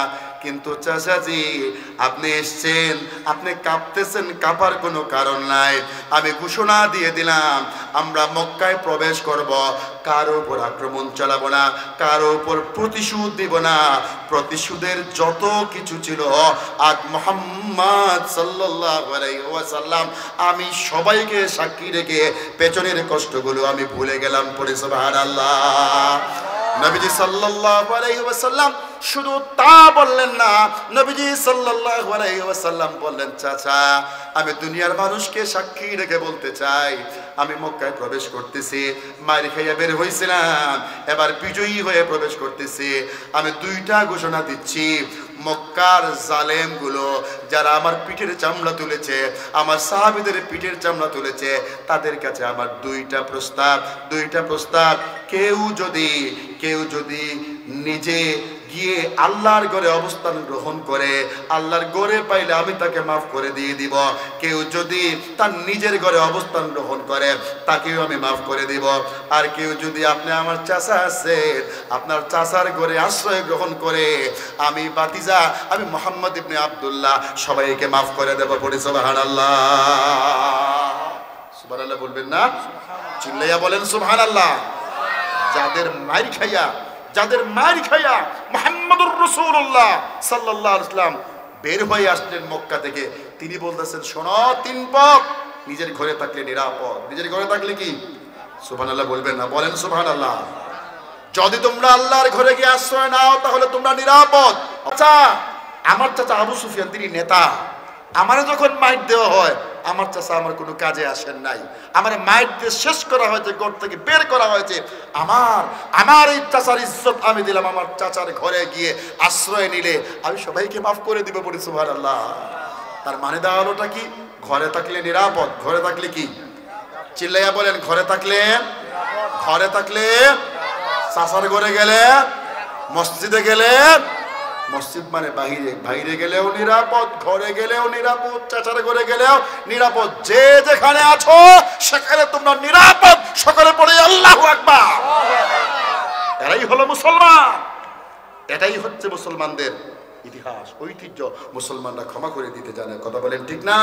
Speaker 2: কিন্তু চাচাজি আপনি এসছেন, আপনি কাঁপতেছেন, কাঁপার কোনো কারণ নাই। আমি ঘোষণা দিয়ে দিলাম, আমরা মক্কায় প্রবেশ করব, কারো উপর আক্রমণ চালাবো না, কারো উপর প্রতিশোধ দিব না। প্রতিশোধের যত কিছু ছিল আজ মুহাম্মদ সাল্লাল্লাহু আলাইহি ওয়াসাল্লাম, আমি সবাইকে সাক্ষী রেখে পেছনের কষ্টগুলো আমি ভুলে গেলাম। পড়ে সুবহানাল্লাহ। নবীজি সাল্লাল্লাহু আলাইহি ওয়াসাল্লাম শুধু তা বললেন না, নবীজি সাল্লাল্লাহু আলাইহি ওয়াসাল্লাম বললেন, চাচা আমি দুনিয়ার মানুষকে সাক্ষী রেখে বলতে চাই, আমি মক্কায় প্রবেশ করতেছি, মার খাইয়া বের হইছিলাম, এবার বিজয়ী হয়ে প্রবেশ করতেছি। আমি দুইটা ঘোষণা দিচ্ছি, মক্কার জালেমগুলো যারা আমার পিঠের চামড়া তুলেছে, আমার সাহাবীদের পিঠের চামড়া তুলেছে, তাদের কাছে আমার দুইটা প্রস্তাব। কেউ যদি নিজে গিয়ে আল্লাহর ঘরে অবস্থান গ্রহণ করে, আল্লাহর ঘরে পাইলে আমি তাকে মাফ করে দিয়ে দিব। কেউ যদি তার নিজের ঘরে অবস্থান গ্রহণ করে, তাকেও আমি মাফ করে দিব। আর কেউ যদি আপনি আমার চাচা আছেন, আপনার চাচার ঘরে আশ্রয় গ্রহণ করে, আমি ভাতিজা, আমি মুহাম্মদ ইবনে আব্দুল্লাহ, সবাইকে মাফ করে দেব। পড়ি সুবহানাল্লাহ। সুবহানাল্লাহ বলবেন না? চিল্লাইয়া বলেন সুবহানাল্লাহ। যাদের মার খাইয়া মুহাম্মদুর রাসূলুল্লাহ সাল্লাল্লাহু আলাইহি ওয়াসাল্লাম বের হয়ে আসলেন মক্কা থেকে, তিনি বলতেছেন, শোনো, তিন পথ, নিজের ঘরে থাকলে নিরাপদ। নিজের ঘরে থাকলে কি? সুবহানাল্লাহ বলবেন না? বলেন সুবহানাল্লাহ। যদি তোমরা আল্লাহর ঘরে গিয়ে আশ্রয় নাও তাহলে তোমরা নিরাপদ। আচ্ছা, আমার চাচা আবু সুফিয়ান তিনি নেতা, আমারে যখন মাইট দেওয়া হয় আমার চাচা আমার কোনো কাজে আসেন নাই, আমার মাইট দিয়ে শেষ করা হয়েছে, ঘর থেকে বের করা হয়েছে, আমার এই চাচার ইজ্জত আমি দিলাম আমার চাচার ঘরে গিয়ে আশ্রয় নিলে আমি সবাইকে মাফ করে দিব বলি সুবহানাল্লাহ। তার মানে দাঁড়ালোটা কি? ঘরে থাকলে নিরাপদ, ঘরে থাকলে কি? চিল্লাইয়া বলেন, ঘরে থাকলে চাচার ঘরে গেলে, মসজিদে গেলে, মসজিদ মানে বাইরে গেলেও নিরাপদ, ঘরে গেলেও নিরাপদ, চাচার ঘরে গেলেও নিরাপদ, যে যেখানে আছো সেখানে তোমরা নিরাপদ। সকলে পড়ে আল্লাহু আকবার। এরাই হলো মুসলমান, এটাই হচ্ছে মুসলমানদের ইতিহাস, ঐতিহ্য। মুসলমানরা ক্ষমা করে দিতে জানে, কথা বলেন ঠিক না?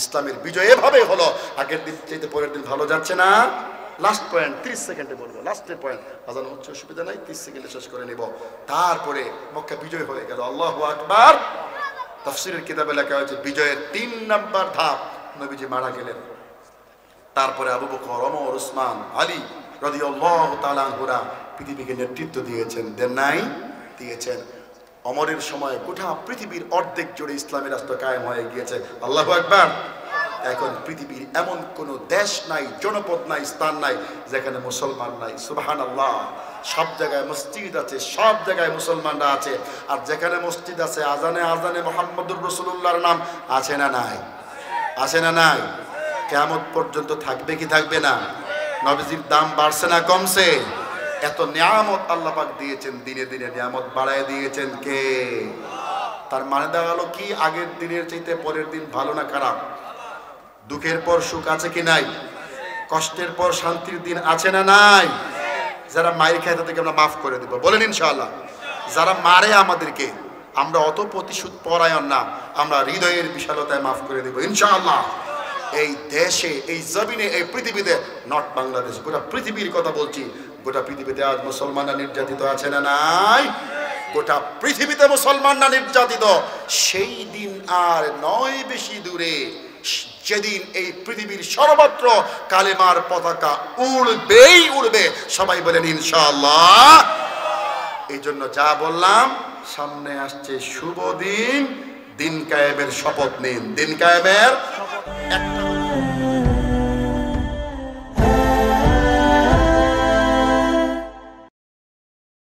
Speaker 2: ইসলামের বিজয় এভাবে হলো। আগের দিন চাইতে পরের দিন ভালো যাচ্ছে না। লাস্ট পয়েন্ট 30 সেকেন্ডে বলবো, লাস্টের পয়েন্ট, আজান হচ্ছে, অসুবিধা নাই, 30 সেকেন্ডে শেষ করে নেব। তারপরে মক্কা বিজয় হয়ে গেল, আল্লাহু আকবার। তাফসীরের কিতাবে লেখা হয়েছে বিজয়ের 3 নাম্বার ধাপ, নবীজি মারা গেলেন। তারপরে আবু বকর, ওমর, উসমান, আলী রাদিয়াল্লাহু তাআলা আনহুরা পৃথিবীকে নেতৃত্ব দিয়েছেন, দেন নাই? দিয়েছেন। ওমরের সময় গোটা পৃথিবীর অর্ধেক জুড়ে ইসলামী রাষ্ট্র কায়েম হয়ে গিয়েছে, আল্লাহু আকবার। এখন পৃথিবীর এমন কোন দেশ নাই, জনপদ নাই, স্থান নাই যেখানে মুসলমান নাই, সুবহানাল্লাহ। সব জায়গায় মসজিদ আছে, সব জায়গায় মুসলমানরা আছে। আর যেখানে মসজিদ আছে আজানে আজানে মুহাম্মদুর রাসূলুল্লাহর নাম আছে না নাই? আছে না নাই? কিয়ামত পর্যন্ত থাকবে কি থাকবে না? নবীজির দাম বাড়ছে না কমছে? এত নিয়ামত আল্লাহ পাক দিয়েছেন, দিনে দিনে নিয়ামত বাড়ায় দিয়েছেন কে? তার মানে দাঁড়ালো কি? আগের দিনের চাইতে পরের দিন ভালো না খারাপ? দুঃখের পর সুখ আছে কি নাই? কষ্টের পর শান্তির দিন আছে না নাই? যারা মায়ের খায় তাদেরকে আমরা মাফ করে দেব, বলেন ইনশাআল্লাহ। যারা মারে আমাদেরকে, আমরা অত প্রতিশোধ পরায়ণ না, আমরা হৃদয়ের বিশালতায় মাফ করে দেব ইনশাআল্লাহ। এই দেশে, এই জমিনে, এই পৃথিবীতে, নট বাংলাদেশ, গোটা পৃথিবীর কথা বলছি, গোটা পৃথিবীতে আজ মুসলমানরা নির্যাতিত আছে না নাই? গোটা পৃথিবীতে মুসলমানরা নির্যাতিত। সেই দিন আর নয় বেশি দূরে, যেদিন এই পৃথিবীর সর্বত্র কালেমার পতাকা উড়বেই উড়বে, সবাই বলেন ইনশাআল্লাহ। এই জন্য যা বললাম, সামনে আসছে শুভ দিন, দিন কায়েমের শপথ নিন, দিন কায়েমের একটা